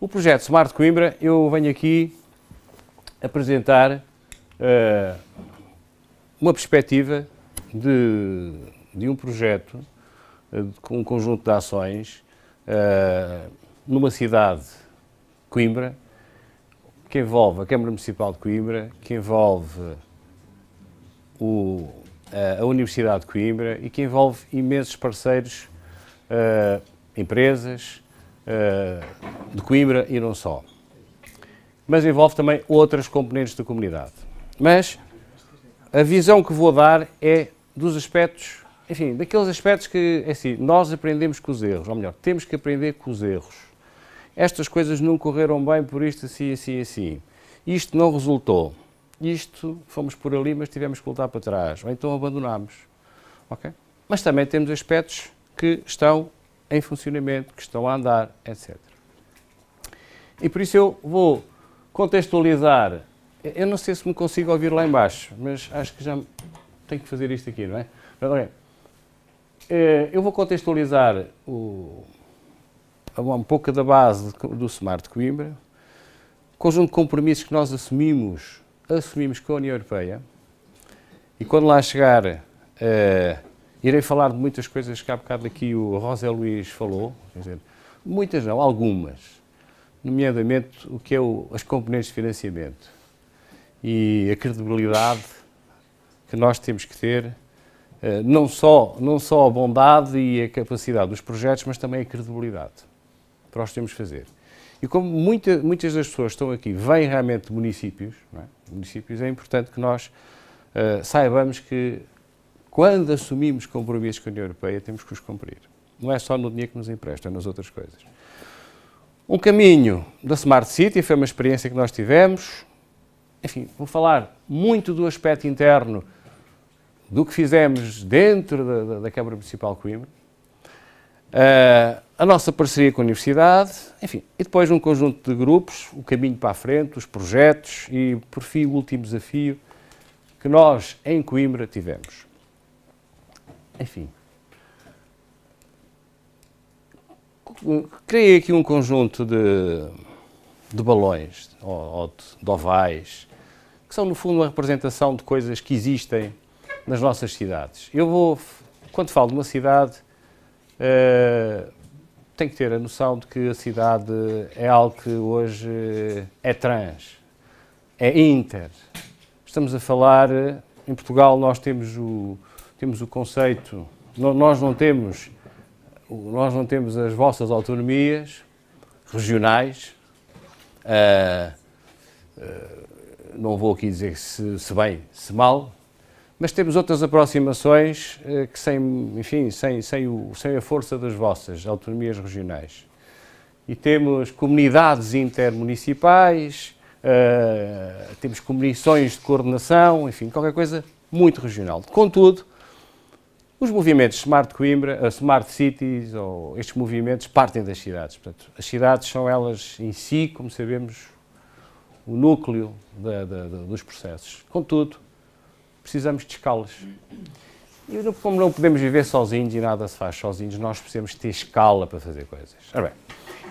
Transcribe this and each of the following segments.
O projeto Smart Coimbra, eu venho aqui apresentar uma perspectiva de um projeto, com um conjunto de ações, numa cidade, Coimbra, que envolve a Câmara Municipal de Coimbra, que envolve a Universidade de Coimbra e que envolve imensos parceiros, empresas de Coimbra e não só. Mas envolve também outras componentes da comunidade. Mas a visão que vou dar é dos aspectos, enfim, daqueles aspectos que, é assim, nós aprendemos com os erros, ou melhor, temos que aprender com os erros. Estas coisas não correram bem por isto, assim, assim, assim. Isto não resultou. Isto, fomos por ali, mas tivemos que voltar para trás. Ou então abandonámos. Okay? Mas também temos aspectos que estão em funcionamento, que estão a andar, etc. E por isso eu vou contextualizar. Eu não sei se me consigo ouvir lá em baixo, mas acho que já tenho que fazer isto aqui, não é? Eu vou contextualizar um pouco da base do Smart Coimbra, conjunto de compromissos que nós assumimos com a União Europeia, e quando lá chegar, irei falar de muitas coisas que há bocado aqui o José Luís falou, quer dizer, muitas não, algumas, nomeadamente o que é as componentes de financiamento e a credibilidade que nós temos que ter, não só a bondade e a capacidade dos projetos, mas também a credibilidade para nós temos que fazer. E como muitas das pessoas que estão aqui vêm realmente de municípios, não é? Municípios, é importante que nós saibamos que quando assumimos compromissos com a União Europeia temos que os cumprir. Não é só no dinheiro que nos empresta, é nas outras coisas. Um caminho da Smart City foi uma experiência que nós tivemos. Enfim, vou falar muito do aspecto interno do que fizemos dentro da Câmara Municipal de Coimbra. A nossa parceria com a Universidade, enfim, e depois um conjunto de grupos, o caminho para a frente, os projetos e, por fim, o último desafio que nós, em Coimbra, tivemos. Enfim, criei aqui um conjunto de balões, ou de ovais, que são, no fundo, uma representação de coisas que existem nas nossas cidades. Quando falo de uma cidade, tenho que ter a noção de que a cidade é algo que hoje é trans, é inter. Estamos a falar, em Portugal nós temos o conceito, nós não temos as vossas autonomias regionais, não vou aqui dizer se bem, se mal, mas temos outras aproximações que sem a força das vossas autonomias regionais. E temos comunidades intermunicipais, temos comissões de coordenação, enfim, qualquer coisa muito regional. Contudo, os movimentos Smart Coimbra, Smart Cities, ou estes movimentos partem das cidades. Portanto, as cidades são elas em si, como sabemos, o núcleo dos processos. Contudo, precisamos de escalas. E como não podemos viver sozinhos e nada se faz sozinhos, nós precisamos ter escala para fazer coisas. Ora bem,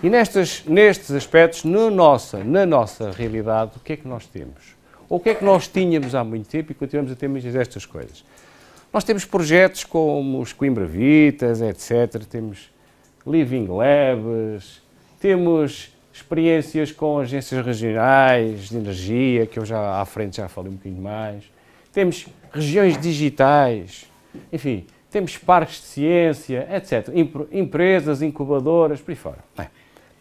e nestes aspectos, na nossa realidade, o que é que nós temos? Ou o que é que nós tínhamos há muito tempo e continuamos a ter muitas destas coisas? Nós temos projetos como os Coimbra Vitas, etc. Temos Living Labs, temos experiências com agências regionais de energia, que eu já à frente já falei um bocadinho mais. Temos regiões digitais, enfim, temos parques de ciência, etc. Empresas, incubadoras, por aí fora. Bem,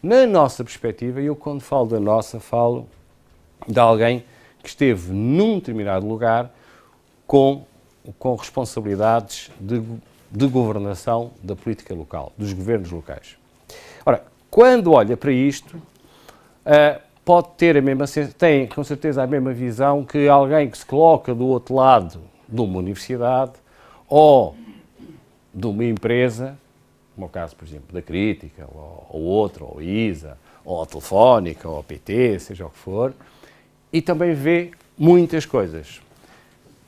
na nossa perspectiva, eu quando falo da nossa, falo de alguém que esteve num determinado lugar com responsabilidades de governação da política local, dos governos locais. Ora, quando olha para isto, pode ter tem com certeza a mesma visão que alguém que se coloca do outro lado de uma universidade ou de uma empresa, como é o caso, por exemplo, da Crítica, ou outra, ou a ISA, ou a Telefónica, ou a PT, seja o que for, e também vê muitas coisas.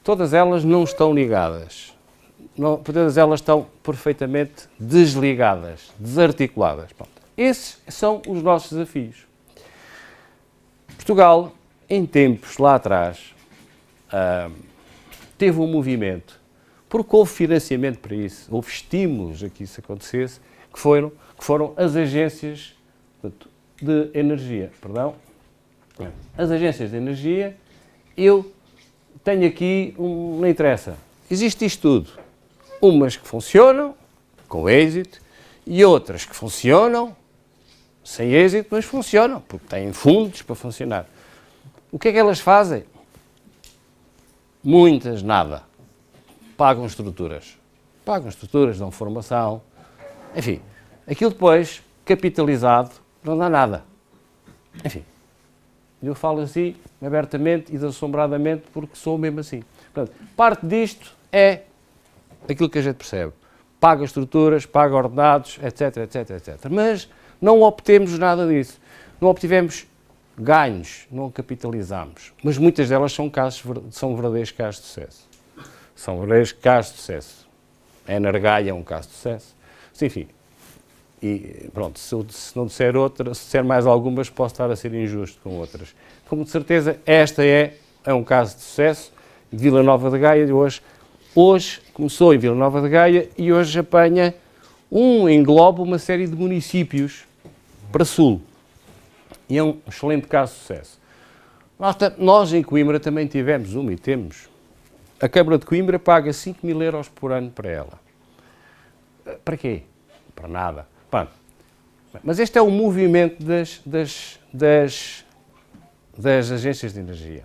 Todas elas não estão ligadas. Todas elas estão perfeitamente desligadas, desarticuladas. Pronto. Esses são os nossos desafios. Portugal, em tempos lá atrás, teve um movimento, porque houve financiamento para isso, houve estímulos a que isso acontecesse, que foram as agências de energia. Perdão. As agências de energia, eu tenho aqui, não interessa, existe isto tudo. Umas que funcionam, com êxito, e outras que funcionam, sem êxito, mas funcionam, porque têm fundos para funcionar. O que é que elas fazem? Muitas, nada. Pagam estruturas, dão formação, enfim, aquilo depois, capitalizado, não dá nada. Enfim, eu falo assim, abertamente e desassombradamente, porque sou mesmo assim. Portanto, parte disto é aquilo que a gente percebe. Paga estruturas, paga ordenados, etc, etc, etc. Mas não obtemos nada disso. Não obtivemos ganhos, não capitalizamos. Mas muitas delas são verdadeiros casos de sucesso. São verdadeiros casos de sucesso. A Energaia é um caso de sucesso. Enfim, e pronto, se não disser outra, se disser mais algumas, posso estar a ser injusto com outras. Com certeza, esta é um caso de sucesso de Vila Nova de Gaia. Hoje começou em Vila Nova de Gaia e hoje engloba uma série de municípios para sul. E é um excelente caso de sucesso. Nós em Coimbra também tivemos e temos. A Câmara de Coimbra paga 5.000 euros por ano para ela. Para quê? Para nada. Pronto. Mas este é o movimento das agências de energia,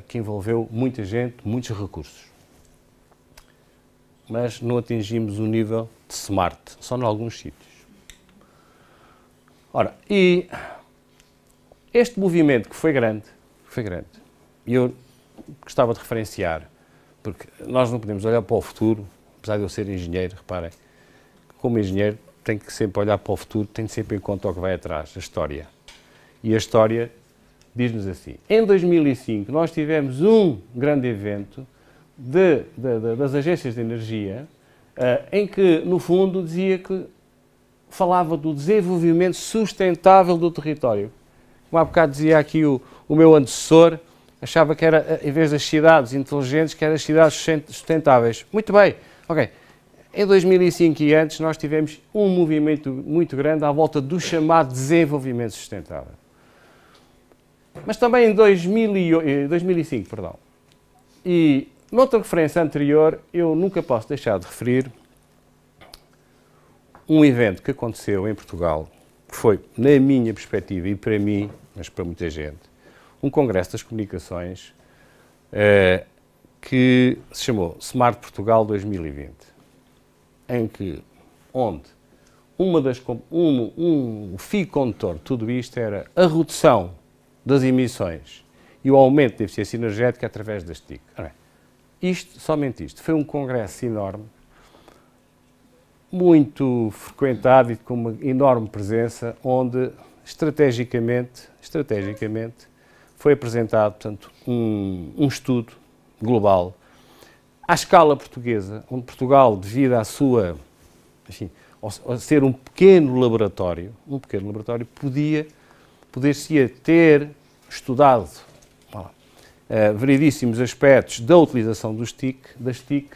que envolveu muita gente, muitos recursos. Mas não atingimos o nível de smart, só em alguns sítios. Ora, e este movimento que foi grande, e eu gostava de referenciar, porque nós não podemos olhar para o futuro, apesar de eu ser engenheiro, reparem, como engenheiro tenho que sempre olhar para o futuro, tenho sempre em conta o que vai atrás, a história. E a história diz-nos assim, em 2005 nós tivemos um grande evento das agências de energia, em que, no fundo, falava do desenvolvimento sustentável do território. Como há bocado dizia aqui o meu antecessor, achava que era, em vez das cidades inteligentes, que eram as cidades sustentáveis. Muito bem, ok. Em 2005 e antes, nós tivemos um movimento muito grande à volta do chamado desenvolvimento sustentável. Mas também em 2005, perdão. E noutra referência anterior, eu nunca posso deixar de referir um evento que aconteceu em Portugal, que foi, na minha perspectiva e para mim, mas para muita gente, um congresso das comunicações que se chamou Smart Portugal 2020, onde o fio condutor de tudo isto era a redução das emissões e o aumento da eficiência energética através das TIC. Somente isto, foi um congresso enorme, muito frequentado e com uma enorme presença, onde estrategicamente foi apresentado, portanto, um estudo global à escala portuguesa, onde Portugal, devido à sua, enfim, a ser um pequeno laboratório, poder-se ter estudado variedíssimos aspectos da utilização das TIC,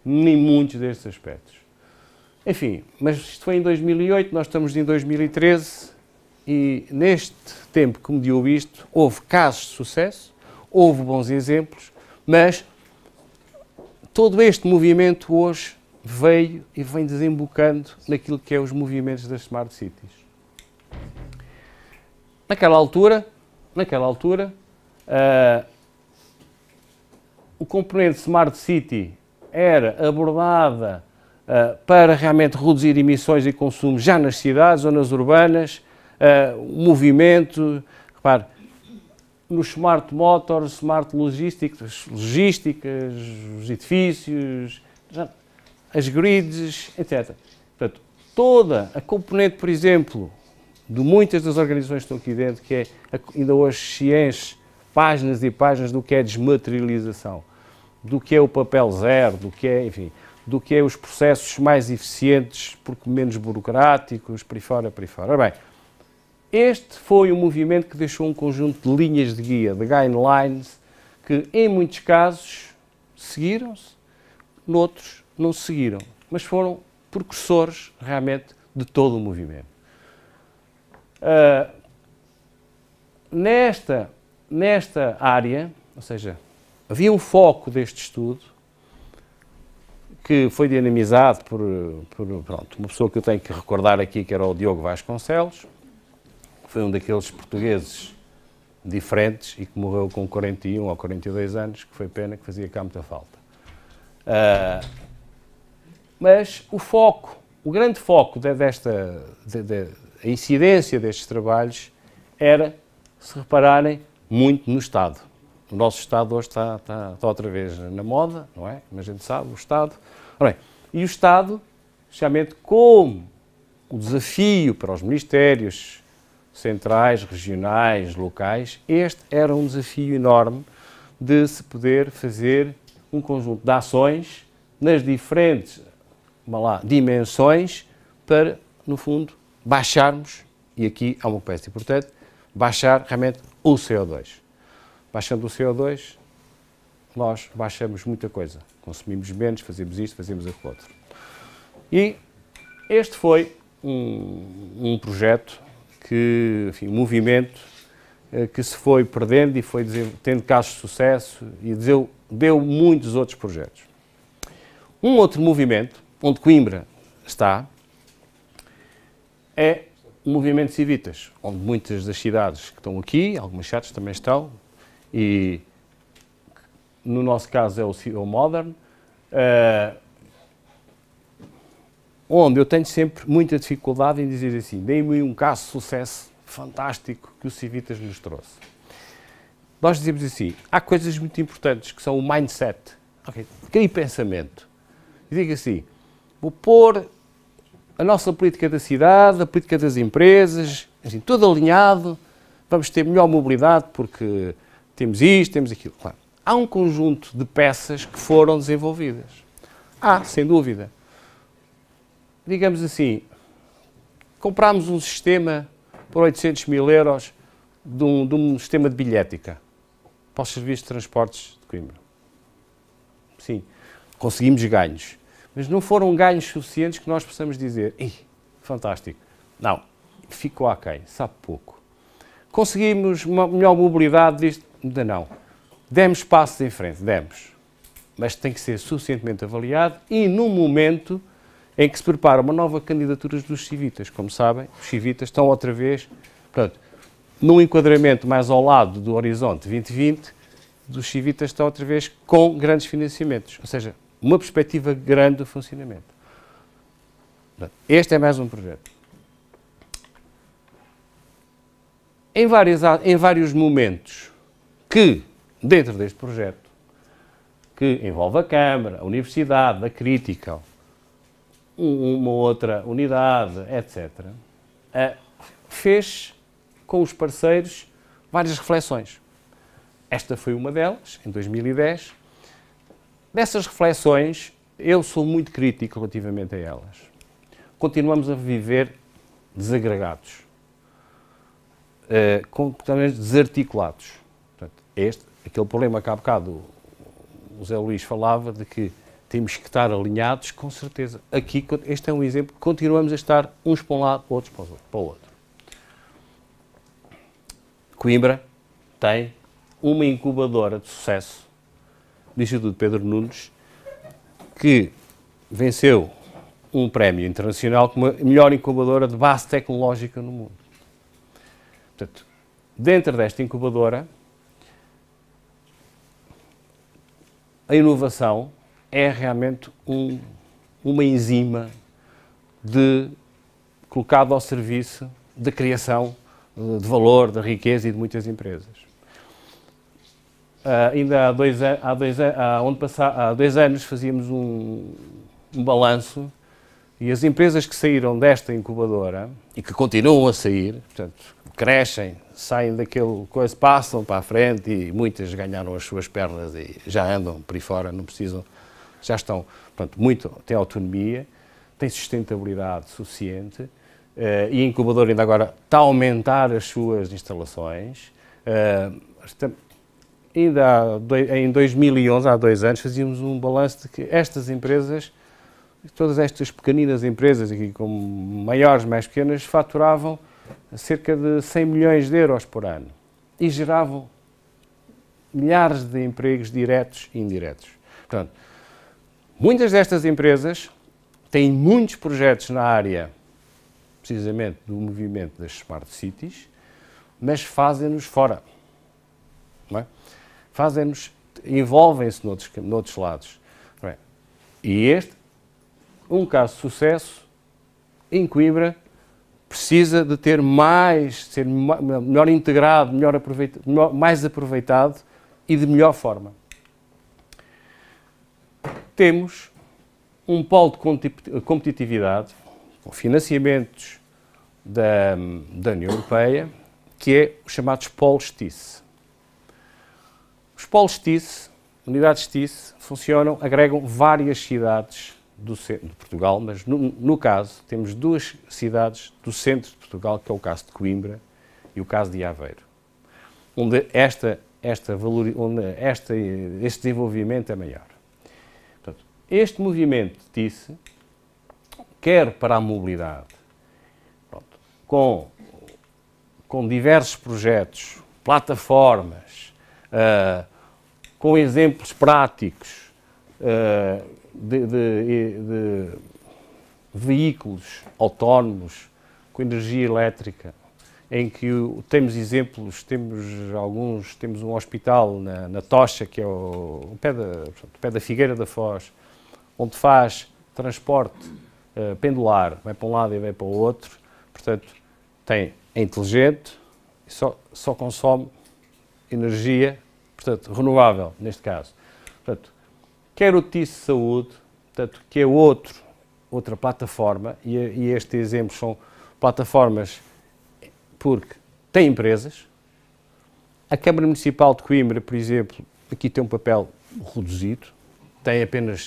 nem muitos destes aspectos. Enfim, mas isto foi em 2008, nós estamos em 2013 e neste tempo que mediou isto, houve casos de sucesso, houve bons exemplos, mas todo este movimento hoje veio e vem desembocando naquilo que é os movimentos das Smart Cities. Naquela altura, o componente Smart City era abordada para realmente reduzir emissões e consumo já nas cidades, zonas urbanas, o movimento, repare, nos Smart Motors, Smart logísticas, os edifícios, as grids, etc. Portanto, toda a componente, por exemplo, de muitas das organizações que estão aqui dentro, que é, ainda hoje se enche páginas e páginas do que é desmaterialização, do que é o papel zero, do que é, enfim, do que é os processos mais eficientes, porque menos burocráticos, por aí fora. Ora bem, este foi um movimento que deixou um conjunto de linhas de guia, de guidelines, que em muitos casos seguiram-se, noutros não se seguiram, mas foram precursores realmente de todo o movimento. Nesta área, ou seja, havia um foco deste estudo que foi dinamizado por uma pessoa que eu tenho que recordar aqui, que era o Diogo Vasconcelos, que foi um daqueles portugueses diferentes e que morreu com 41 ou 42 anos, que foi pena, que fazia cá muita falta. Mas o grande foco da incidência destes trabalhos era, se repararem, muito no Estado. O nosso Estado hoje está outra vez na moda, não é? Mas a gente sabe, o Estado. Ora bem, e o Estado, justamente como o desafio para os ministérios centrais, regionais, locais, este era um desafio enorme de se poder fazer um conjunto de ações nas diferentes dimensões para, no fundo, baixarmos, e aqui há uma peça importante, baixar realmente o CO2. Baixando o CO2, nós baixamos muita coisa. Consumimos menos, fazemos isto, fazemos aquilo outro. E este foi um projeto um movimento que se foi perdendo e foi tendo casos de sucesso e deu muitos outros projetos. Um outro movimento, onde Coimbra está, é o movimento Civitas, onde muitas das cidades que estão aqui, algumas cidades também estão, e no nosso caso é o Modern, onde eu tenho sempre muita dificuldade em dizer assim, dei-me um caso de sucesso fantástico que o Civitas nos trouxe. Nós dizemos assim, há coisas muito importantes que são o mindset, aquele pensamento. E digo assim, vou pôr a nossa política da cidade, a política das empresas, assim, tudo alinhado, vamos ter melhor mobilidade porque temos isto, temos aquilo. Claro, há um conjunto de peças que foram desenvolvidas. Sem dúvida. Digamos assim, comprámos um sistema por 800 mil euros de um sistema de bilhética para os serviços de transportes de Coimbra. Sim, conseguimos ganhos. Mas não foram ganhos suficientes que nós possamos dizer, fantástico. Não, ficou aquém, sabe pouco. Conseguimos uma melhor mobilidade disto? Ainda não. Demos passos em frente, demos. Mas tem que ser suficientemente avaliado e num momento em que se prepara uma nova candidatura dos Civitas. Como sabem, os Civitas estão outra vez, portanto, num enquadramento mais ao lado do Horizonte 2020, os Civitas estão outra vez com grandes financiamentos. Ou seja, uma perspectiva grande do funcionamento. Este é mais um projeto. Em vários momentos que, dentro deste projeto, que envolve a Câmara, a Universidade, a Crítica, uma outra unidade, etc., fez com os parceiros várias reflexões. Esta foi uma delas, em 2010. Dessas reflexões, eu sou muito crítico relativamente a elas. Continuamos a viver desagregados, completamente desarticulados. Portanto, aquele problema que há bocado o Zé Luís falava de que temos que estar alinhados, com certeza. Aqui, este é um exemplo, continuamos a estar uns para um lado, outros para o outro. Coimbra tem uma incubadora de sucesso do Instituto Pedro Nunes, que venceu um prémio internacional como a melhor incubadora de base tecnológica no mundo. Portanto, dentro desta incubadora, a inovação é realmente uma enzima colocada ao serviço da criação de valor, da riqueza e de muitas empresas. Ainda há 2 anos fazíamos um balanço e as empresas que saíram desta incubadora e que continuam a sair, portanto, crescem, saem daquele coisa, passam para a frente e muitas ganharam as suas pernas e já andam por aí fora, não precisam, já estão, portanto, têm autonomia, têm sustentabilidade suficiente e a incubadora ainda agora está a aumentar as suas instalações. Ainda em 2011, há 2 anos, fazíamos um balanço de que estas empresas, todas estas pequeninas empresas, aqui com maiores, mais pequenas, faturavam cerca de 100 milhões de euros por ano e geravam milhares de empregos diretos e indiretos. Portanto, muitas destas empresas têm muitos projetos na área, precisamente, do movimento das Smart Cities, mas fazem-nos fora. Não é? Envolvem-se noutros lados. Não é? E este, um caso de sucesso, em Coimbra, precisa de ter ser melhor integrado, mais aproveitado e de melhor forma. Temos um polo de competitividade, com financiamentos da União Europeia, que é os chamados polos TIC. Os polos TIC, unidades TIC, funcionam, agregam várias cidades do centro de Portugal, mas no caso temos 2 cidades do centro de Portugal, que é o caso de Coimbra e o caso de Aveiro, onde este desenvolvimento é maior. Portanto, este movimento de TIC, quer para a mobilidade, com diversos projetos, plataformas, com exemplos práticos de veículos autónomos com energia elétrica, em que temos exemplos, temos um hospital na Tocha, que é o pé da Figueira da Foz, onde faz transporte pendular, vai para um lado e vai para o outro, portanto, é inteligente e só consome energia, portanto, renovável, neste caso. Portanto, quer o TIC Saúde, portanto, que é outra plataforma, e este exemplo são plataformas porque tem empresas. A Câmara Municipal de Coimbra, por exemplo, aqui tem um papel reduzido,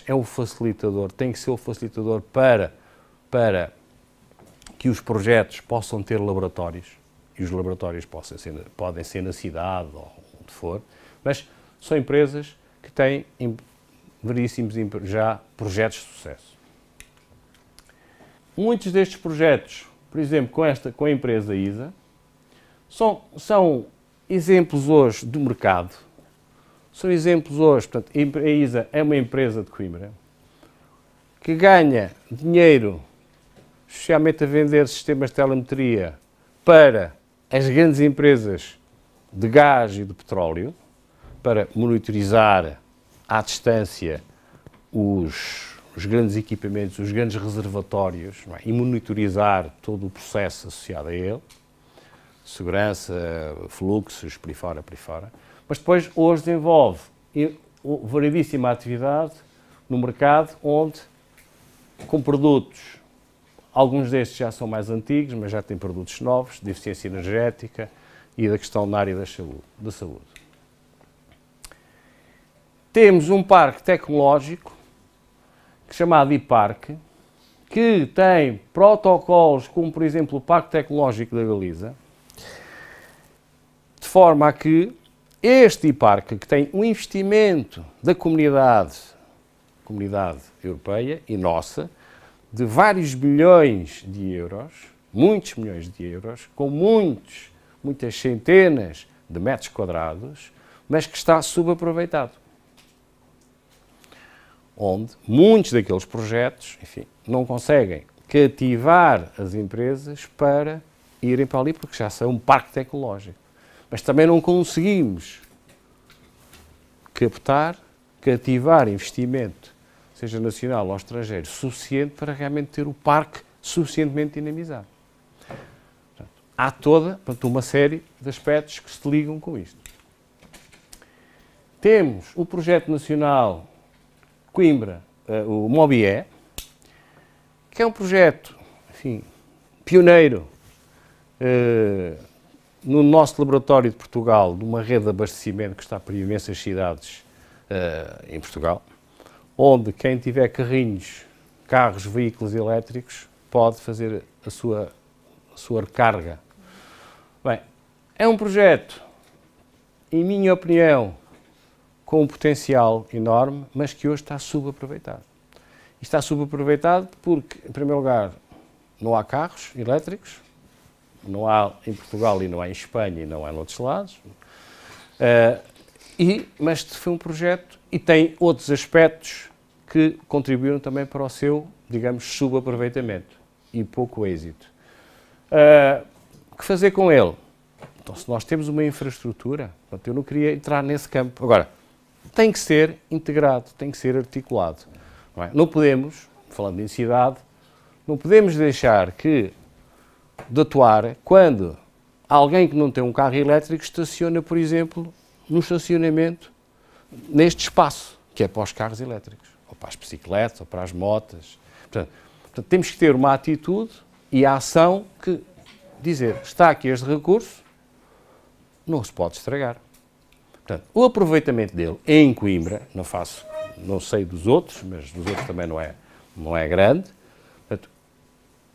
é um facilitador, tem que ser o facilitador para que os projetos possam ter laboratórios, e os laboratórios podem ser na cidade ou onde for, mas são empresas que têm veríssimos já projetos de sucesso. Muitos destes projetos, por exemplo, com a empresa ISA, são exemplos hoje do mercado. São exemplos hoje, portanto, a ISA é uma empresa de Coimbra que ganha dinheiro, especialmente a vender sistemas de telemetria para as grandes empresas de gás e de petróleo, para monitorizar à distância os grandes equipamentos, os grandes reservatórios, e monitorizar todo o processo associado a ele, segurança, fluxos, por aí fora. Mas depois hoje desenvolve variedíssima atividade no mercado, onde com produtos, alguns destes já são mais antigos, mas já têm produtos novos, de eficiência energética e da questão na área da saúde. Temos um parque tecnológico, chamado IPARC, que tem protocolos como, por exemplo, o Parque Tecnológico da Galiza, de forma a que este IPARC, que tem um investimento da comunidade europeia e nossa, de vários milhões de euros, muitos milhões de euros, com muitas centenas de metros quadrados, mas que está subaproveitado. Onde muitos daqueles projetos, enfim, não conseguem cativar as empresas para irem para ali, porque já são um parque tecnológico. Mas também não conseguimos cativar investimento, seja nacional ou estrangeiro, suficiente para realmente ter o parque suficientemente dinamizado. Portanto, há toda uma série de aspectos que se ligam com isto. Temos o projeto nacional Coimbra, o MOBIE, que é um projeto, enfim, pioneiro no nosso laboratório de Portugal, de uma rede de abastecimento que está por imensas cidades em Portugal, onde quem tiver carros, veículos elétricos, pode fazer sua recarga. Bem, é um projeto, em minha opinião, com um potencial enorme, mas que hoje está subaproveitado. E está subaproveitado porque, em primeiro lugar, não há carros elétricos, não há em Portugal e não há em Espanha e não há em outros lados, mas foi um projeto e tem outros aspectos que contribuíram também para o seu, digamos, subaproveitamento e pouco êxito. O que fazer com ele? Então, se nós temos uma infraestrutura, eu não queria entrar nesse campo. Agora, tem que ser integrado, tem que ser articulado. Não podemos, falando em cidade, não podemos deixar de atuar quando alguém que não tem um carro elétrico estaciona, por exemplo, no estacionamento, neste espaço, que é para os carros elétricos, ou para as bicicletas, ou para as motas. Portanto, temos que ter uma atitude e a ação que dizer, está aqui este recurso, não se pode estragar. Portanto, o aproveitamento dele em Coimbra, não sei dos outros, mas dos outros também não é grande. Portanto,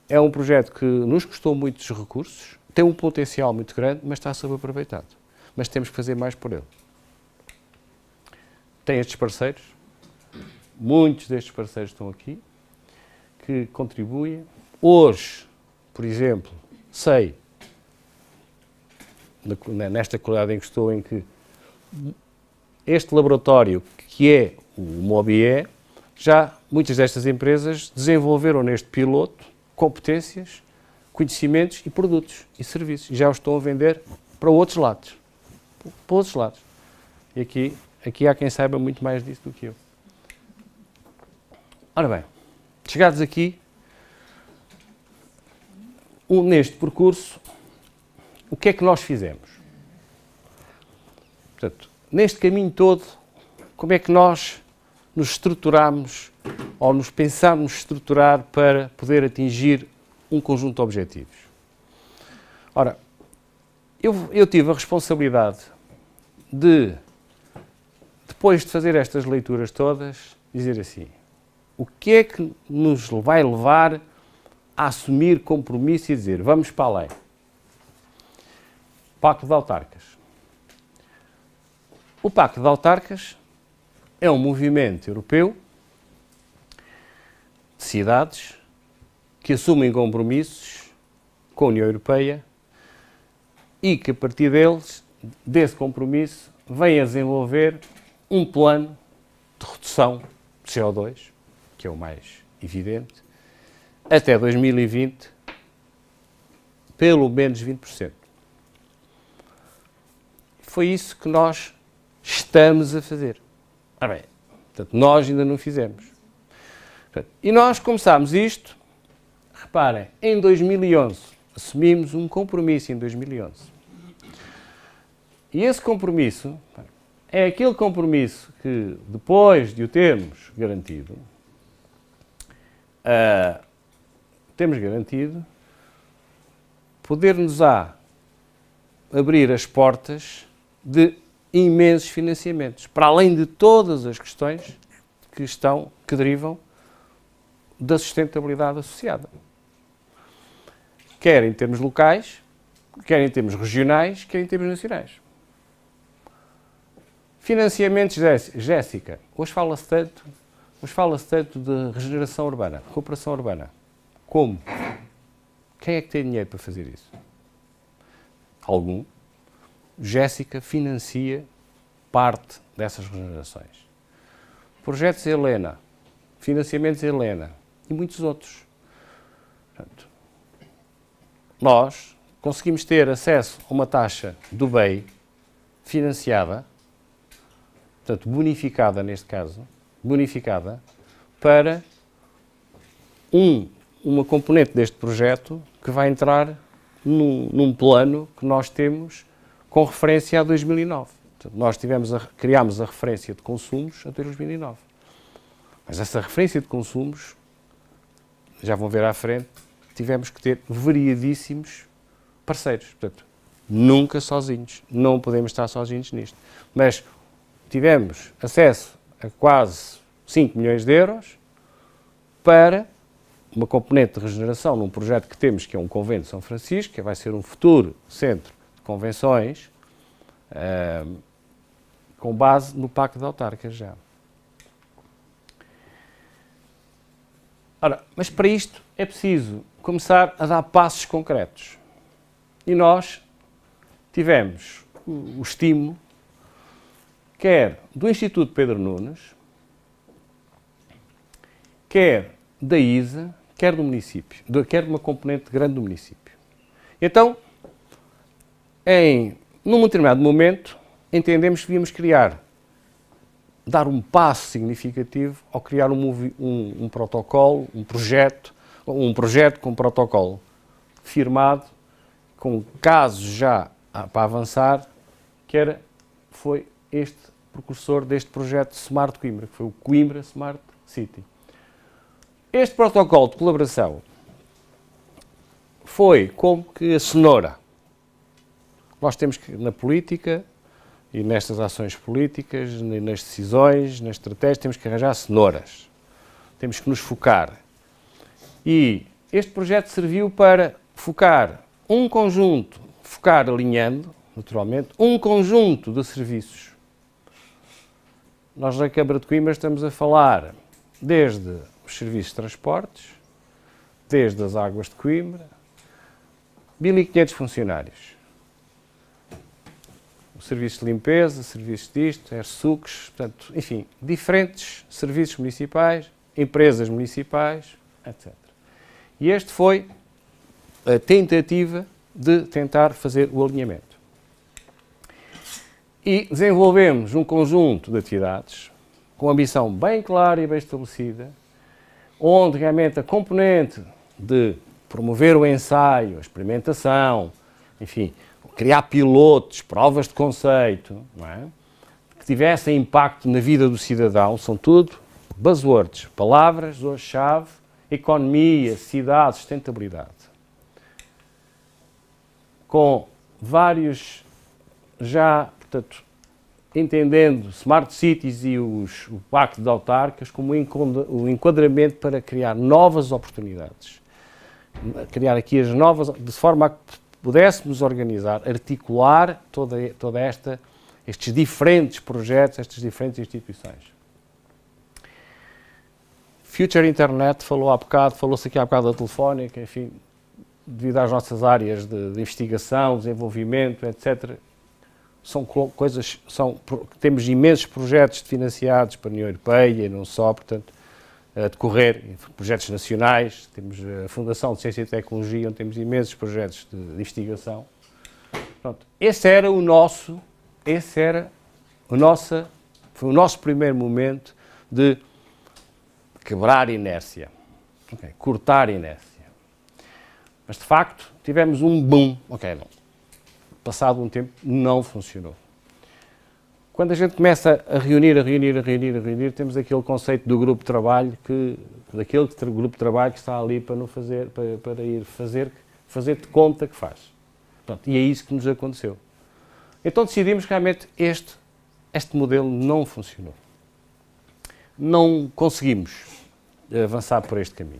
é um projeto que nos custou muitos recursos, tem um potencial muito grande, mas está subaproveitado. Mas temos que fazer mais por ele. Tem estes parceiros, muitos destes parceiros estão aqui, que contribuem. Hoje, por exemplo, sei, nesta qualidade em que estou, em que este laboratório, que é o Mobié, já muitas destas empresas desenvolveram neste piloto competências, conhecimentos e produtos e serviços. E já os estão a vender para outros lados. Para outros lados. E aqui há quem saiba muito mais disso do que eu. Ora bem, chegados aqui, neste percurso, o que é que nós fizemos? Portanto, neste caminho todo, como é que nós nos estruturamos ou nos pensámos estruturar para poder atingir um conjunto de objetivos? Ora, eu tive a responsabilidade de, depois de fazer estas leituras todas, dizer assim, o que é que nos vai levar a assumir compromisso e dizer, vamos para além? Pacto de Autarcas. O Pacto de Autarcas é um movimento europeu de cidades que assumem compromissos com a União Europeia e que, a partir desse compromisso, vêm a desenvolver um plano de redução de CO2, que é o mais evidente, até 2020, pelo menos 20%. Foi isso que nós estamos a fazer. Ora bem, portanto, nós ainda não fizemos. E nós começámos isto, reparem, em 2011, assumimos um compromisso em 2011. E esse compromisso é aquele compromisso que, depois de o termos garantido, poder-nos-á abrir as portas de imensos financiamentos, para além de todas as questões que derivam da sustentabilidade associada. Quer em termos locais, quer em termos regionais, quer em termos nacionais. Financiamentos, Jéssica, hoje fala-se tanto de regeneração urbana, recuperação urbana. Como? Quem é que tem dinheiro para fazer isso? Algum. Jéssica financia parte dessas regenerações. Projetos Helena, financiamentos Helena e muitos outros. Portanto, nós conseguimos ter acesso a uma taxa do BEI financiada, portanto, bonificada neste caso, bonificada para uma componente deste projeto que vai entrar num plano que nós temos com referência a 2009. Portanto, nós criámos a referência de consumos até 2009. Mas essa referência de consumos, já vão ver à frente, tivemos que ter variadíssimos parceiros. Portanto, nunca sozinhos. Não podemos estar sozinhos nisto. Mas tivemos acesso a quase 5 milhões de euros para uma componente de regeneração num projeto que temos, que é um convento de São Francisco, que vai ser um futuro centro de convenções, com base no Pacto de Autarcas já. Ora, mas para isto é preciso começar a dar passos concretos. E nós tivemos o estímulo, quer do Instituto Pedro Nunes, quer da ISA, quer do município, quer de uma componente grande do município. Então, num determinado momento, entendemos que devíamos dar um passo significativo ao criar um protocolo, um projeto com um protocolo firmado, com casos já para avançar, foi este precursor deste projeto Smart Coimbra, que foi o Coimbra Smart City. Este protocolo de colaboração foi como que a cenoura. Nós temos que, na política e nestas ações políticas, nas decisões, nas estratégias, temos que arranjar cenouras. Temos que nos focar. E este projeto serviu para focar alinhando, naturalmente, um conjunto de serviços. Nós na Câmara de Coimbra estamos a falar desde os serviços de transportes, desde as águas de Coimbra, 1.500 funcionários. O serviço de limpeza, serviços disto, sucos, portanto, enfim, diferentes serviços municipais, empresas municipais, etc. E este foi a tentativa de tentar fazer o alinhamento. E desenvolvemos um conjunto de atividades com ambição bem clara e bem estabelecida, onde realmente a componente de promover o ensaio, a experimentação, enfim, criar pilotos, provas de conceito, não é? Que tivessem impacto na vida do cidadão, são tudo buzzwords, palavras-chave, economia, cidade, sustentabilidade. Com vários, já, portanto, entendendo Smart Cities e o Pacto de Autarcas como o enquadramento para criar novas oportunidades. Criar aqui as novas, de forma a que pudéssemos organizar, articular estes diferentes projetos, estas diferentes instituições. Future Internet, falou-se aqui há bocado da Telefónica, enfim, devido às nossas áreas de investigação, desenvolvimento, etc., temos imensos projetos financiados para a União Europeia e não só, portanto, a decorrer, projetos nacionais, temos a Fundação de Ciência e Tecnologia, onde temos imensos projetos de investigação. Pronto, foi o nosso primeiro momento de quebrar inércia, cortar inércia. Mas, de facto, tivemos um boom. Passado um tempo, não funcionou. Quando a gente começa a reunir, temos aquele conceito do grupo de trabalho, grupo de trabalho que está ali para ir fazer de conta que faz. Pronto, e é isso que nos aconteceu. Então decidimos que realmente este modelo não funcionou. Não conseguimos avançar por este caminho.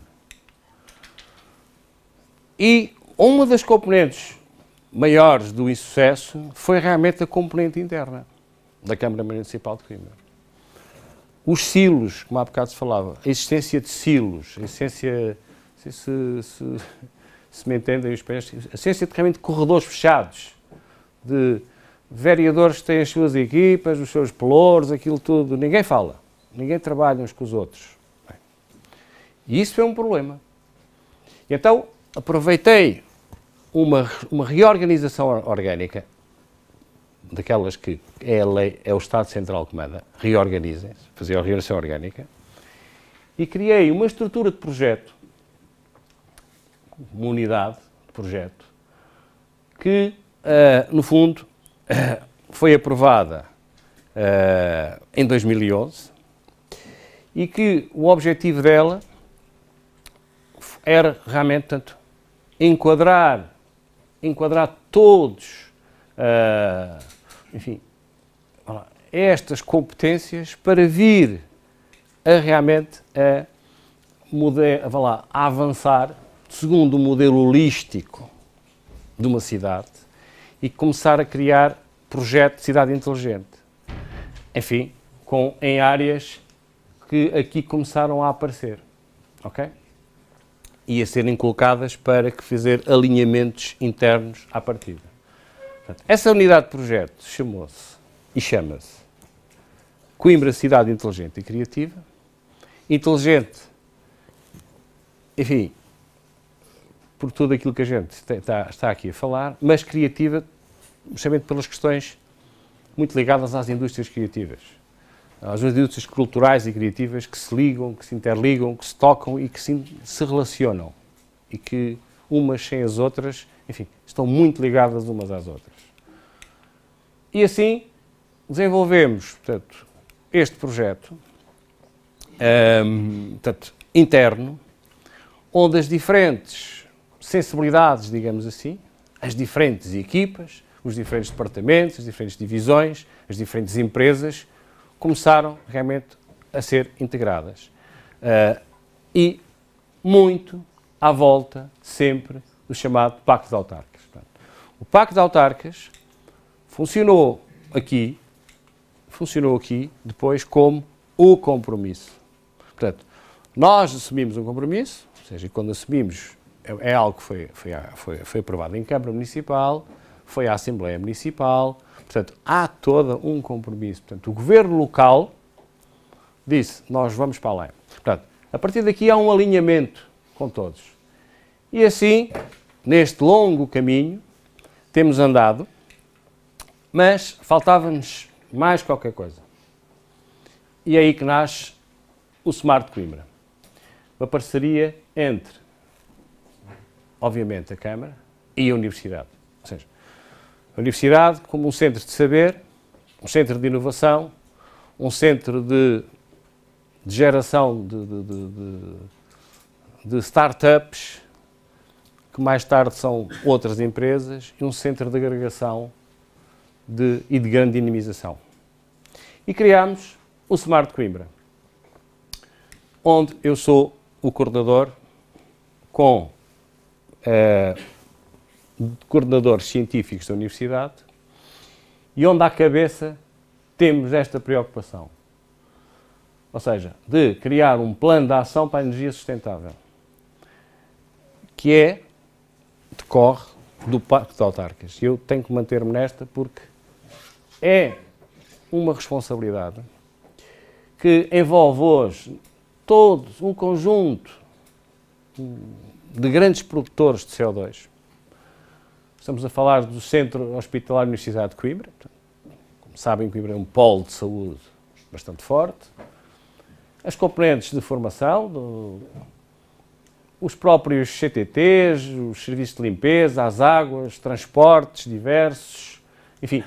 E uma das componentes maiores do insucesso foi realmente a componente interna da Câmara Municipal de Coimbra. Os silos, como há bocado se falava, a existência de silos, a existência, se me entendem os pés, a existência de realmente corredores fechados, de vereadores que têm as suas equipas, os seus pelouros, aquilo tudo, ninguém fala, ninguém trabalha uns com os outros. E isso é um problema. E então, aproveitei uma reorganização orgânica, daquelas que é a lei, é o Estado Central que manda, reorganizem-se, fazer a reorganização orgânica, e criei uma estrutura de projeto, uma unidade de projeto, que, no fundo, foi aprovada em 2011, e que o objetivo dela era realmente, portanto, enquadrar todos, enfim, estas competências para vir a realmente a avançar segundo o modelo holístico de uma cidade e começar a criar projeto de cidade inteligente. Enfim, em áreas que aqui começaram a aparecer, ok? E a serem colocadas para fazer alinhamentos internos à partida. Portanto, essa unidade de projeto chamou-se e chama-se Coimbra Cidade Inteligente e Criativa. Inteligente, enfim, por tudo aquilo que a gente está aqui a falar, mas criativa, justamente pelas questões muito ligadas às indústrias criativas. Às indústrias culturais e criativas que se ligam, que se interligam, que se tocam e que se relacionam. E que umas sem as outras, enfim, estão muito ligadas umas às outras. E assim desenvolvemos, portanto, este projeto portanto, interno, onde as diferentes sensibilidades, digamos assim, as diferentes equipas, os diferentes departamentos, as diferentes divisões, as diferentes empresas, começaram realmente a ser integradas. E muito à volta, sempre, do chamado Pacto de Autarcas. Portanto, o Pacto de Autarcas funcionou aqui depois como o compromisso. Portanto, nós assumimos um compromisso, ou seja, quando assumimos, é algo que foi aprovado em Câmara Municipal, foi à Assembleia Municipal, portanto, há todo um compromisso. Portanto, o Governo local disse, nós vamos para além. Portanto, a partir daqui há um alinhamento com todos. E assim, neste longo caminho, temos andado, mas faltava-nos mais qualquer coisa. E é aí que nasce o Smart Coimbra. Uma parceria entre, obviamente, a Câmara e a Universidade. Ou seja, a Universidade como um centro de saber, um centro de inovação, um centro de geração de startups, que mais tarde são outras empresas, e um centro de agregação e de grande dinamização. E criámos o Smart Coimbra, onde eu sou o coordenador com coordenadores científicos da Universidade e onde à cabeça temos esta preocupação. Ou seja, de criar um plano de ação para a energia sustentável, que decorre do Pacto de Autarcas. Eu tenho que manter-me nesta porque é uma responsabilidade que envolve hoje todos um conjunto de grandes produtores de CO2. Estamos a falar do Centro Hospitalar da Universidade de Coimbra. Como sabem, Coimbra é um polo de saúde bastante forte. As componentes de formação, os próprios CTTs, os serviços de limpeza, as águas, transportes diversos, enfim,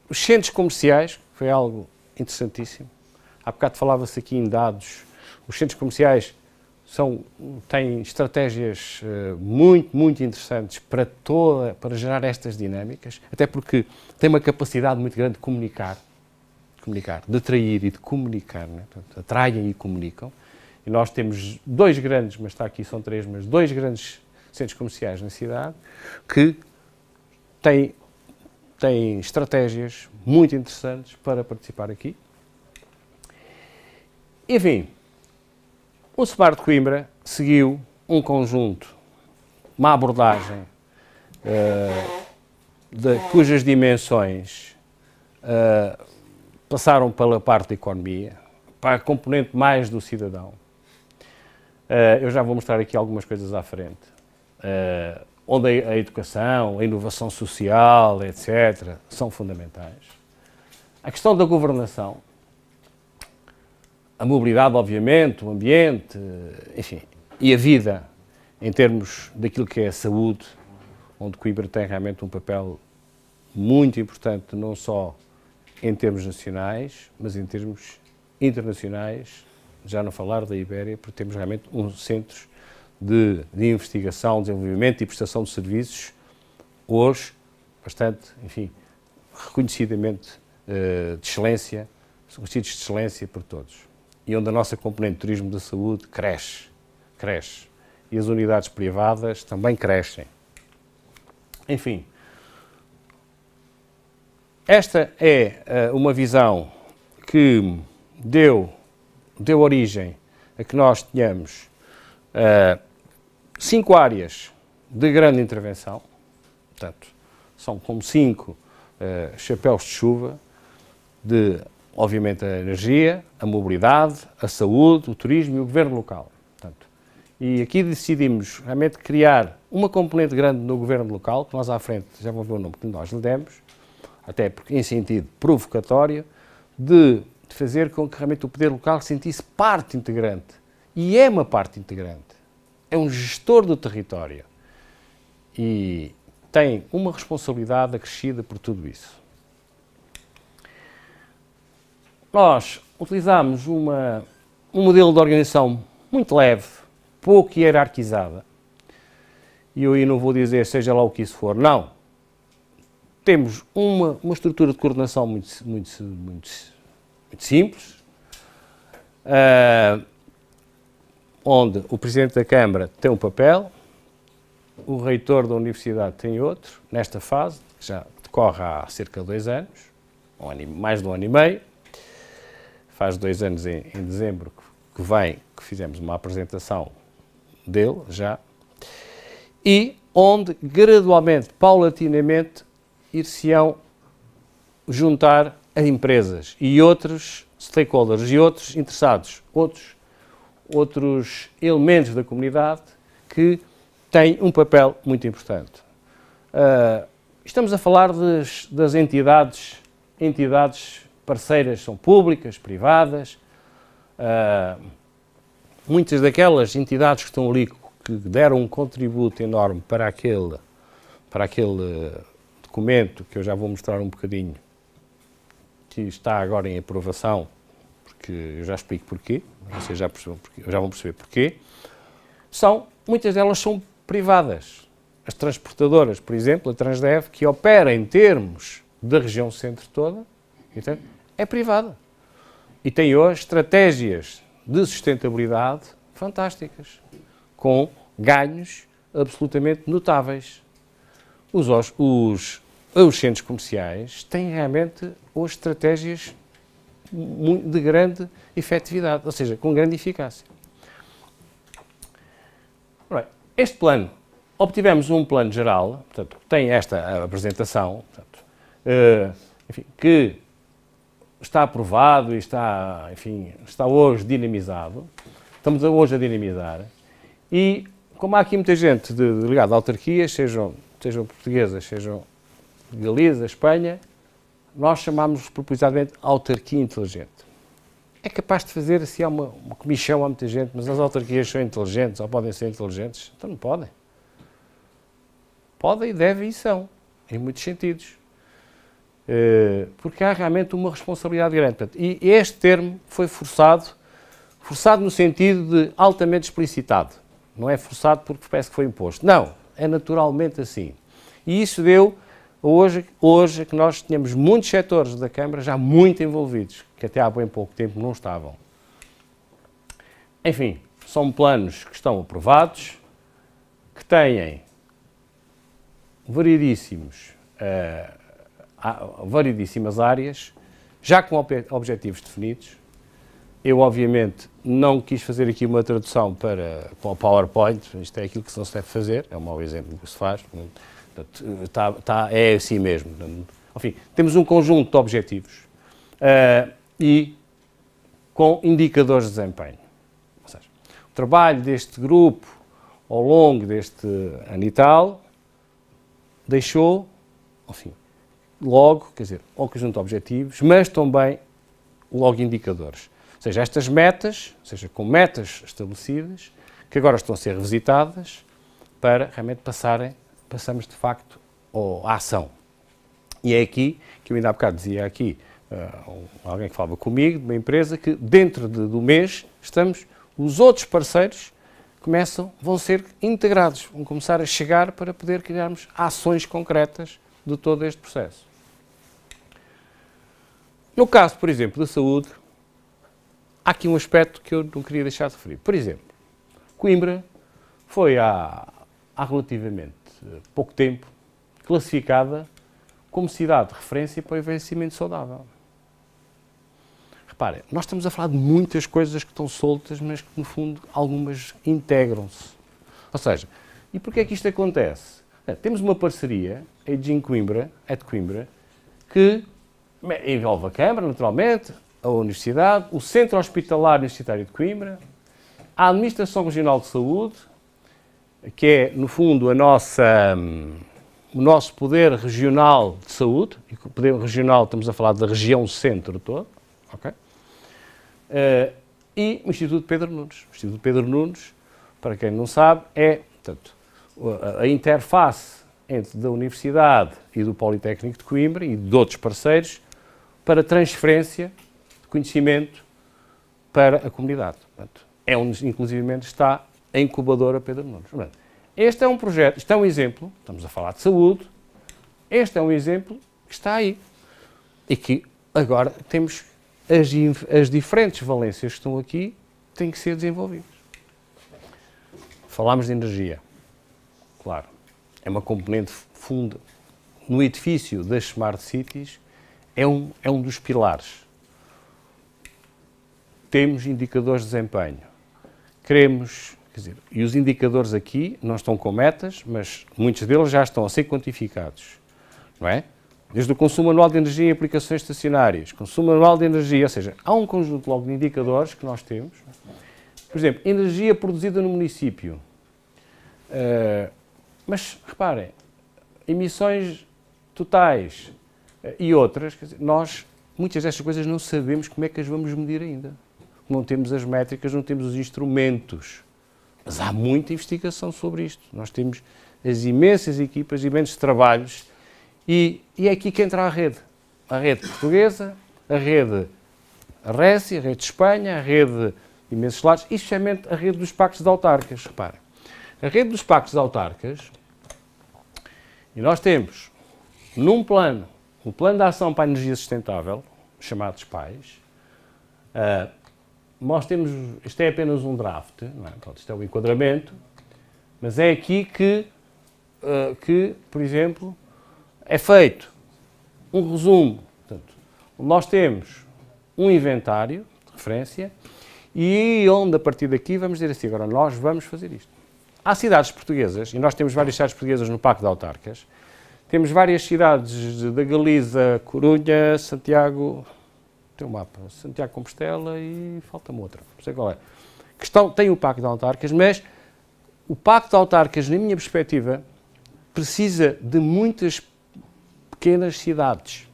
os centros comerciais, que foi algo interessantíssimo. Há bocado falava-se aqui em dados. Os centros comerciais têm estratégias muito interessantes para gerar estas dinâmicas, até porque têm uma capacidade muito grande de comunicar, de atrair e de comunicar, né? Portanto, atraem e comunicam. E nós temos dois grandes, mas está aqui, são três, mas dois grandes centros comerciais na cidade que têm estratégias muito interessantes para participar aqui. Enfim, o Smart Coimbra seguiu um conjunto, uma abordagem cujas dimensões passaram pela parte da economia, para a componente mais do cidadão. Eu já vou mostrar aqui algumas coisas à frente, onde a educação, a inovação social, etc., são fundamentais. A questão da governação, a mobilidade, obviamente, o ambiente, enfim, e a vida em termos daquilo que é a saúde, onde Coimbra tem realmente um papel muito importante, não só em termos nacionais, mas em termos internacionais, já não falar da Ibéria, porque temos realmente um centro de investigação, desenvolvimento e prestação de serviços, hoje, bastante, enfim, reconhecidamente de excelência, reconhecidos de excelência por todos. E onde a nossa componente de turismo da saúde cresce cresce. E as unidades privadas também crescem. Enfim, esta é uma visão que deu origem a que nós tenhamos 5 áreas de grande intervenção, portanto, são como 5 chapéus de chuva, obviamente, a energia, a mobilidade, a saúde, o turismo e o governo local. Portanto, e aqui decidimos realmente criar uma componente grande no governo local, que nós à frente já vão ver o nome que nós lhe demos, até porque, em sentido provocatório, de fazer com que realmente o poder local se sentisse parte integrante. E é uma parte integrante. É um gestor do território. E tem uma responsabilidade acrescida por tudo isso. Nós utilizamos um modelo de organização muito leve, pouco hierarquizada. E eu aí não vou dizer seja lá o que isso for. Não. Temos uma estrutura de coordenação muito simples, onde o Presidente da Câmara tem um papel, o Reitor da Universidade tem outro, nesta fase, que já decorre há cerca de 2 anos, mais de 1 ano e meio, faz 2 anos em dezembro que fizemos uma apresentação dele já, e onde gradualmente, paulatinamente, ir-se-ão juntar a empresas e outros stakeholders e outros interessados, outros elementos da comunidade que têm um papel muito importante. Estamos a falar das entidades parceiras, são públicas, privadas, muitas daquelas entidades que estão ali, que deram um contributo enorme para aquele documento, que eu já vou mostrar um bocadinho, que está agora em aprovação, porque eu já explico porquê, vocês já vão perceber porquê, muitas delas são privadas. As transportadoras, por exemplo, a Transdev, que opera em termos da região centro toda, então, é privada. E tem hoje estratégias de sustentabilidade fantásticas, com ganhos absolutamente notáveis. Os centros comerciais têm realmente hoje estratégias de grande efetividade, ou seja, com grande eficácia. Este plano, obtivemos um plano geral, portanto, tem esta apresentação, portanto, enfim, que está aprovado e está hoje dinamizado. Estamos hoje a dinamizar. E, como há aqui muita gente ligada a autarquias, sejam portuguesas, sejam de Galiza, Espanha, nós chamamos propositadamente autarquia inteligente. É capaz de fazer assim uma comichão a muita gente, mas as autarquias são inteligentes ou podem ser inteligentes? Então não podem. Podem, devem e são, em muitos sentidos. Porque há realmente uma responsabilidade grande. E este termo foi forçado no sentido de altamente explicitado. Não é forçado porque parece que foi imposto. Não, é naturalmente assim. E isso deu, hoje que nós tínhamos muitos setores da Câmara já muito envolvidos, que até há bem pouco tempo não estavam. Enfim, são planos que estão aprovados, que têm variedíssimas áreas, já com objetivos definidos. Eu, obviamente, não quis fazer aqui uma tradução para o PowerPoint, isto é aquilo que não se deve fazer, é um mau exemplo que se faz, é assim mesmo. Enfim, temos um conjunto de objetivos e com indicadores de desempenho. Ou seja, o trabalho deste grupo ao longo deste ano e tal deixou, enfim, logo, quer dizer, ao conjunto de objetivos, mas também logo indicadores. Ou seja, estas metas, com metas estabelecidas, que agora estão a ser revisitadas para realmente passamos de facto à ação. E é aqui, que eu ainda há bocado dizia aqui, alguém que falava comigo, de uma empresa, que dentro do mês os outros parceiros vão ser integrados, vão começar a chegar para poder criarmos ações concretas de todo este processo. No caso, por exemplo, da saúde, há aqui um aspecto que eu não queria deixar de referir. Por exemplo, Coimbra foi há relativamente pouco tempo classificada como cidade de referência para o envelhecimento saudável. Reparem, nós estamos a falar de muitas coisas que estão soltas, mas que, no fundo, algumas integram-se. Ou seja, e porquê é que isto acontece? Temos uma parceria, a Aging Coimbra, que envolve a Câmara, naturalmente, a Universidade, o Centro Hospitalar Universitário de Coimbra, a Administração Regional de Saúde, que é, no fundo, o nosso poder regional de saúde, e com o poder regional estamos a falar da região centro toda, ok? E o Instituto Pedro Nunes. O Instituto Pedro Nunes, para quem não sabe, é, portanto, a interface entre da Universidade e do Politécnico de Coimbra e de outros parceiros para transferência de conhecimento para a comunidade. Portanto, é onde, inclusivamente, está a incubadora Pedro Nunes. Portanto, este é um projeto, isto é um exemplo, estamos a falar de saúde, este é um exemplo que está aí. E que agora temos as diferentes valências que estão aqui, têm que ser desenvolvidas. Falámos de energia. Claro, é uma componente funda. No edifício das Smart Cities, é um dos pilares. Temos indicadores de desempenho. Queremos, quer dizer, e os indicadores aqui não estão com metas, mas muitos deles já estão a ser quantificados, não é? Desde o consumo anual de energia em aplicações estacionárias, consumo anual de energia, ou seja, há um conjunto logo de indicadores que nós temos. Por exemplo, energia produzida no município. Mas, reparem, emissões totais e outras, quer dizer, nós, muitas destas coisas não sabemos como é que as vamos medir ainda. Não temos as métricas, não temos os instrumentos. Mas há muita investigação sobre isto. Nós temos as imensas equipas, imensos trabalhos, e é aqui que entra a rede. A rede portuguesa, a rede Récia, a rede de Espanha, a rede de imensos lados, e especialmente a rede dos pactos de autarcas. Reparem, a rede dos pactos de autarcas, e nós temos, num plano, o Plano de Ação para a Energia Sustentável, chamados PAIS, nós temos, isto é apenas um draft, não é? Pronto, isto é o enquadramento, mas é aqui que, por exemplo, é feito um resumo. Portanto, nós temos um inventário de referência e onde, a partir daqui, vamos dizer assim, agora nós vamos fazer isto. Há cidades portuguesas, e nós temos várias cidades portuguesas no Pacto de Autarcas, temos várias cidades da Galiza, Corunha, Santiago, tem um mapa, Santiago de Compostela e falta-me outra, não sei qual é, que têm o Pacto de Autarcas, mas o Pacto de Autarcas, na minha perspectiva, precisa de muitas pequenas cidades.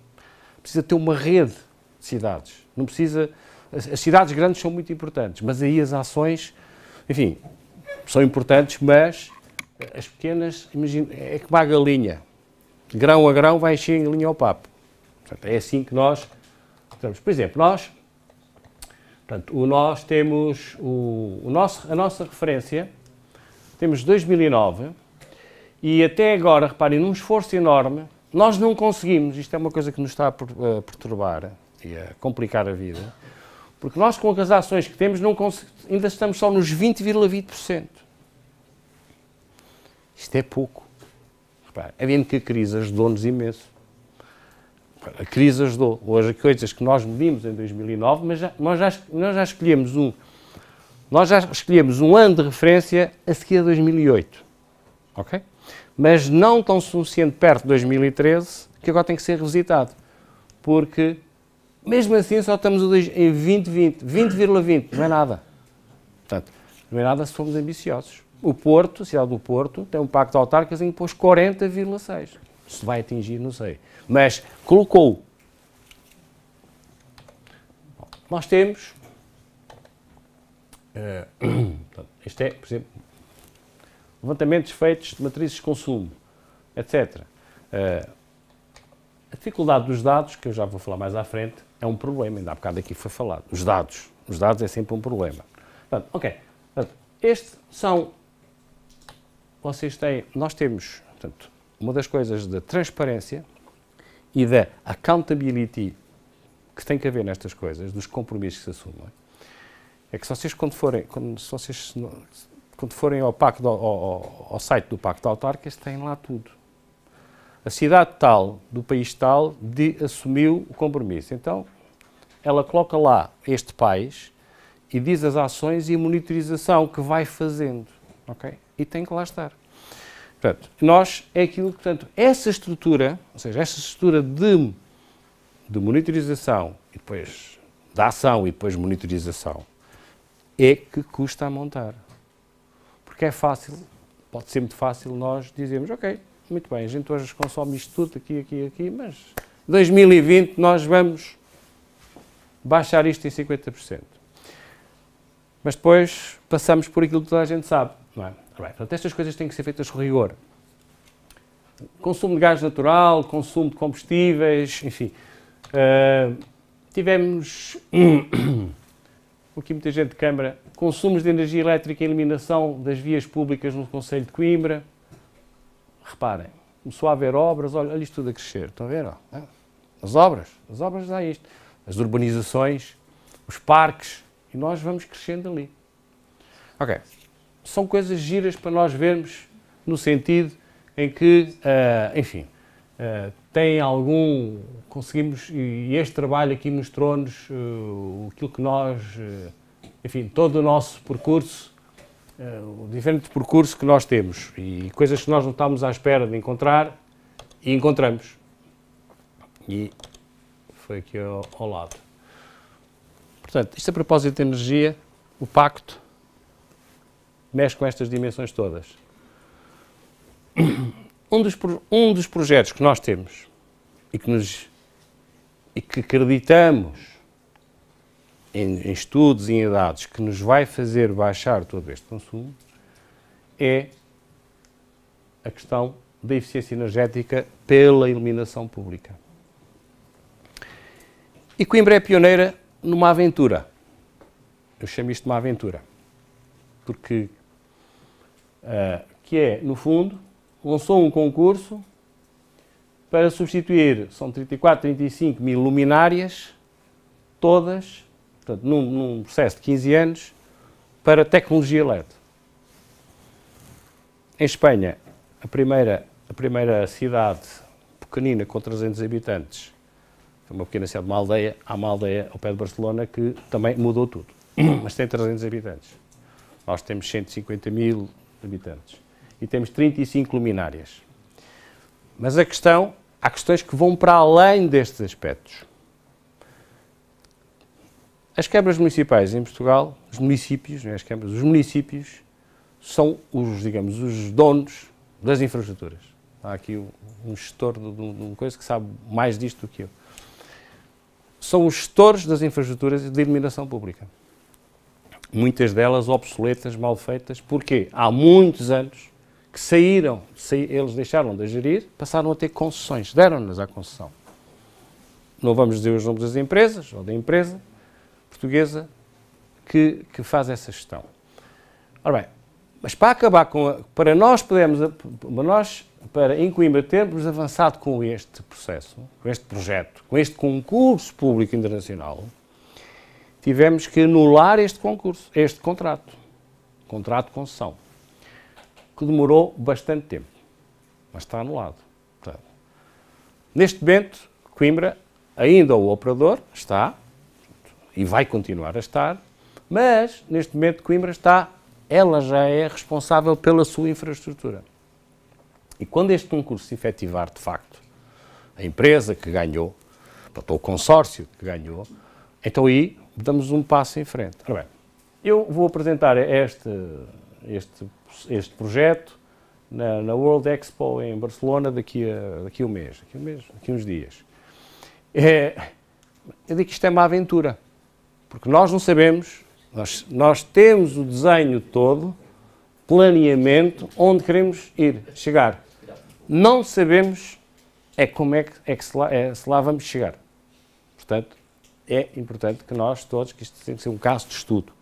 Precisa ter uma rede de cidades. Não precisa... As cidades grandes são muito importantes, mas aí as ações, enfim, são importantes, mas as pequenas, imagina, é como a galinha. De grão a grão vai encher a galinha ao papo. Portanto, é assim que nós... Por exemplo, nós temos a nossa referência, temos 2009, e até agora, reparem, num esforço enorme, nós não conseguimos, isto é uma coisa que nos está a perturbar e a complicar a vida, porque nós com as ações que temos ainda estamos só nos 20,20%. Isto é pouco. Reparem, havendo que a crise ajudou-nos imenso. A crise ajudou. Hoje, coisas que nós medimos em 2009, mas nós já escolhemos um ano de referência a seguir a 2008. Ok? Mas não tão suficiente perto de 2013, que agora tem que ser revisitado. Porque, mesmo assim, só estamos em 20,20, não é nada. Portanto, não é nada se formos ambiciosos. O Porto, a cidade do Porto, tem um pacto de autarcas em que pôs 40,6. Se vai atingir, não sei. Mas colocou. Nós temos... isto é, por exemplo, levantamentos feitos de matrizes de consumo, etc. A dificuldade dos dados, que eu já vou falar mais à frente, é um problema, ainda há bocado aqui foi falado. Os dados é sempre um problema. Portanto, ok, portanto, estes são, nós temos, portanto, uma das coisas da transparência e da accountability que tem que haver nestas coisas, dos compromissos que se assumem, é que se vocês quando quando forem ao site do Pacto de Autarcas, têm lá tudo. A cidade tal, do país tal, assumiu o compromisso. Então, ela coloca lá este país e diz as ações e a monitorização que vai fazendo. Okay? E tem que lá estar. Portanto, é aquilo que, portanto, essa estrutura, ou seja, essa estrutura de monitorização e depois da ação e depois monitorização, é que custa a montar. Porque é fácil, pode ser muito fácil nós dizermos, ok, muito bem, a gente hoje consome isto tudo, aqui, mas em 2020 nós vamos baixar isto em 50%. Mas depois passamos por aquilo que toda a gente sabe, não é? Portanto, estas coisas têm que ser feitas com rigor. Consumo de gás natural, consumo de combustíveis, enfim. Tivemos, aqui muita gente de Câmara, consumos de energia elétrica e eliminação das vias públicas no Concelho de Coimbra. Reparem, começou a haver obras, olha isto tudo a crescer, estão a ver? Ó? As obras dá isto. As urbanizações, os parques, e nós vamos crescendo ali. Ok, são coisas giras para nós vermos no sentido em que, enfim, tem algum, conseguimos, e este trabalho aqui mostrou-nos aquilo que nós, enfim, todo o nosso percurso, o diferente percurso que nós temos e coisas que nós não estávamos à espera de encontrar e encontramos. E foi aqui ao lado. Portanto, isto a propósito de energia, o Pacto mexe com estas dimensões todas. Um dos projetos que nós temos e que acreditamos em estudos e em dados que nos vai fazer baixar todo este consumo é a questão da eficiência energética pela iluminação pública. E Coimbra é pioneira numa aventura. Eu chamo isto de uma aventura. Porque, que é, no fundo, lançou um concurso para substituir, são 34, 35 mil luminárias, todas, portanto, num processo de 15 anos, para tecnologia LED. Em Espanha, a primeira cidade pequenina com 300 habitantes, foi uma pequena cidade, há uma aldeia ao pé de Barcelona que também mudou tudo, mas tem 300 habitantes. Nós temos 150 mil habitantes e temos 35 luminárias. Mas há questões que vão para além destes aspectos. As câmaras municipais em Portugal, os municípios, não é as câmaras, os municípios são os donos das infraestruturas. Há aqui um gestor de uma coisa que sabe mais disto do que eu. São os gestores das infraestruturas de iluminação pública. Muitas delas obsoletas, mal feitas, porque há muitos anos que eles deixaram de gerir, passaram a ter concessões, deram-nas à concessão. Não vamos dizer os nomes das empresas, ou da empresa portuguesa que faz essa gestão. Ora bem, mas para acabar para nós em Coimbra termos avançado com este processo, com este projeto, com este concurso público internacional, tivemos que anular este contrato de concessão, que demorou bastante tempo, mas está anulado. Portanto, neste momento, Coimbra, ainda o operador, está, e vai continuar a estar, mas neste momento Coimbra ela já é responsável pela sua infraestrutura. E quando este concurso se efetivar de facto, a empresa que ganhou, ou o consórcio que ganhou, então aí damos um passo em frente. Ora bem, eu vou apresentar este projeto na World Expo em Barcelona daqui a um mês, daqui a uns dias. Eu digo que isto é uma aventura, porque nós não sabemos, nós temos o desenho todo, planeamento, onde queremos chegar. Não sabemos como se lá vamos chegar. Portanto, é importante que nós todos, que isto tem que ser um caso de estudo.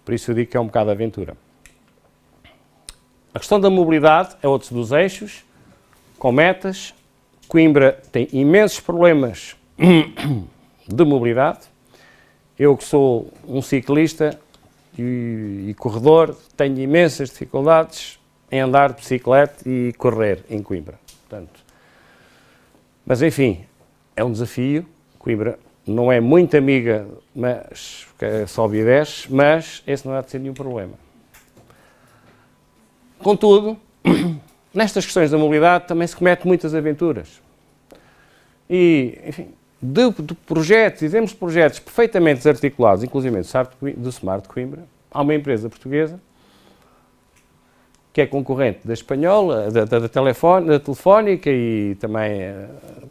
Por isso eu digo que é um bocado de aventura. A questão da mobilidade é outro dos eixos, com metas. Coimbra tem imensos problemas de mobilidade. Eu que sou um ciclista, e corredor, tenho imensas dificuldades em andar de bicicleta e correr em Coimbra. Portanto, mas enfim, é um desafio. Coimbra não é muito amiga, mas sobe e desce, mas esse não há de ser nenhum problema. Contudo, nestas questões da mobilidade também se comete muitas aventuras. E, enfim, de projetos, dizemos de projetos perfeitamente desarticulados, inclusive do Smart Coimbra, há uma empresa portuguesa que é concorrente da espanhola, da Telefónica e também a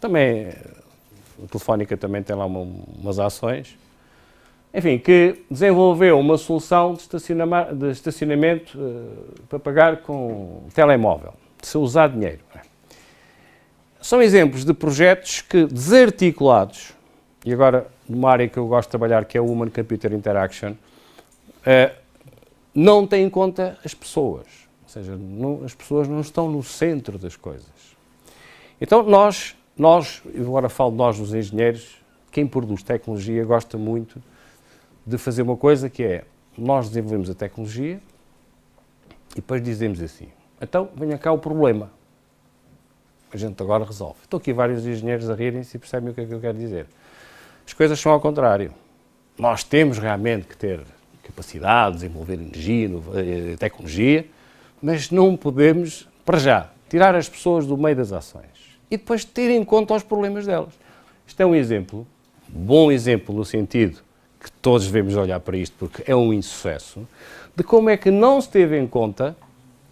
Telefónica também tem lá umas ações, enfim, que desenvolveu uma solução de estacionamento para pagar com telemóvel, se usar dinheiro. São exemplos de projetos que, desarticulados, e agora numa área que eu gosto de trabalhar, que é o Human Computer Interaction, não têm em conta as pessoas. Ou seja, as pessoas não estão no centro das coisas. Então nós, agora falo de nós, os engenheiros, quem produz tecnologia gosta muito de fazer uma coisa que é, nós desenvolvemos a tecnologia e depois dizemos assim, então venha cá o problema. A gente agora resolve. Estou aqui vários engenheiros a rirem-se e percebem o que é que eu quero dizer. As coisas são ao contrário. Nós temos realmente que ter capacidade de desenvolver energia, tecnologia, mas não podemos, para já, tirar as pessoas do meio das ações e depois ter em conta os problemas delas. Isto é um exemplo, bom exemplo no sentido que todos devemos olhar para isto porque é um insucesso, de como é que não se teve em conta,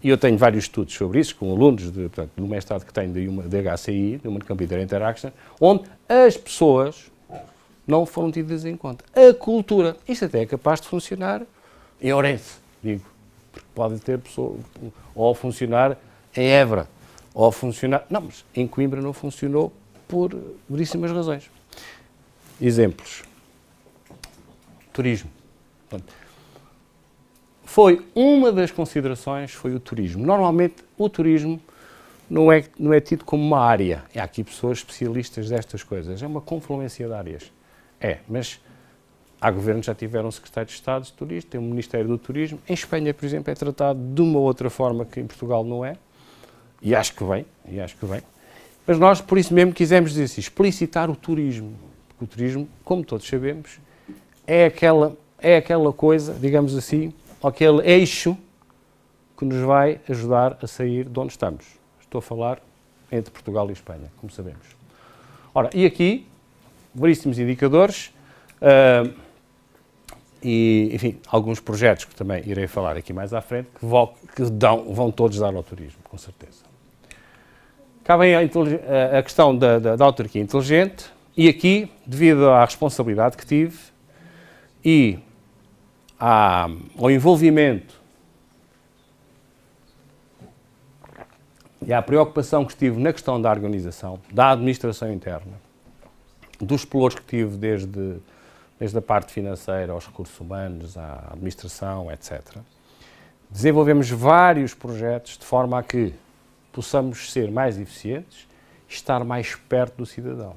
e eu tenho vários estudos sobre isso, com alunos do mestrado que tenho de HCI, de Human Computer Interaction, onde as pessoas não foram tidas em conta. A cultura, isto até é capaz de funcionar em Ourense, digo, porque pode ter pessoas, ou funcionar em Évora, ou funcionar... Não, mas em Coimbra não funcionou por veríssimas razões. Exemplos. Turismo. Foi uma das considerações, foi o turismo. Normalmente o turismo não é tido como uma área. Há aqui pessoas especialistas destas coisas. É uma confluência de áreas. Mas há governos que já tiveram secretários de Estado de turismo, tem um Ministério do Turismo. Em Espanha, por exemplo, é tratado de uma outra forma que em Portugal não é. E acho que bem. Mas nós, por isso mesmo, quisemos dizer assim, explicitar o turismo. Porque o turismo, como todos sabemos, é aquela coisa, digamos assim, aquele eixo que nos vai ajudar a sair de onde estamos. Estou a falar entre Portugal e Espanha, como sabemos. Ora, e aqui, varíssimos indicadores e, enfim, alguns projetos que também irei falar aqui mais à frente, que vão todos dar ao turismo, com certeza. Cá vem a questão da autarquia inteligente e aqui, devido à responsabilidade que tive e ao envolvimento e à preocupação que tive na questão da organização, da administração interna, dos pelouros que tive desde a parte financeira aos recursos humanos, à administração, etc. Desenvolvemos vários projetos de forma a que possamos ser mais eficientes e estar mais perto do cidadão.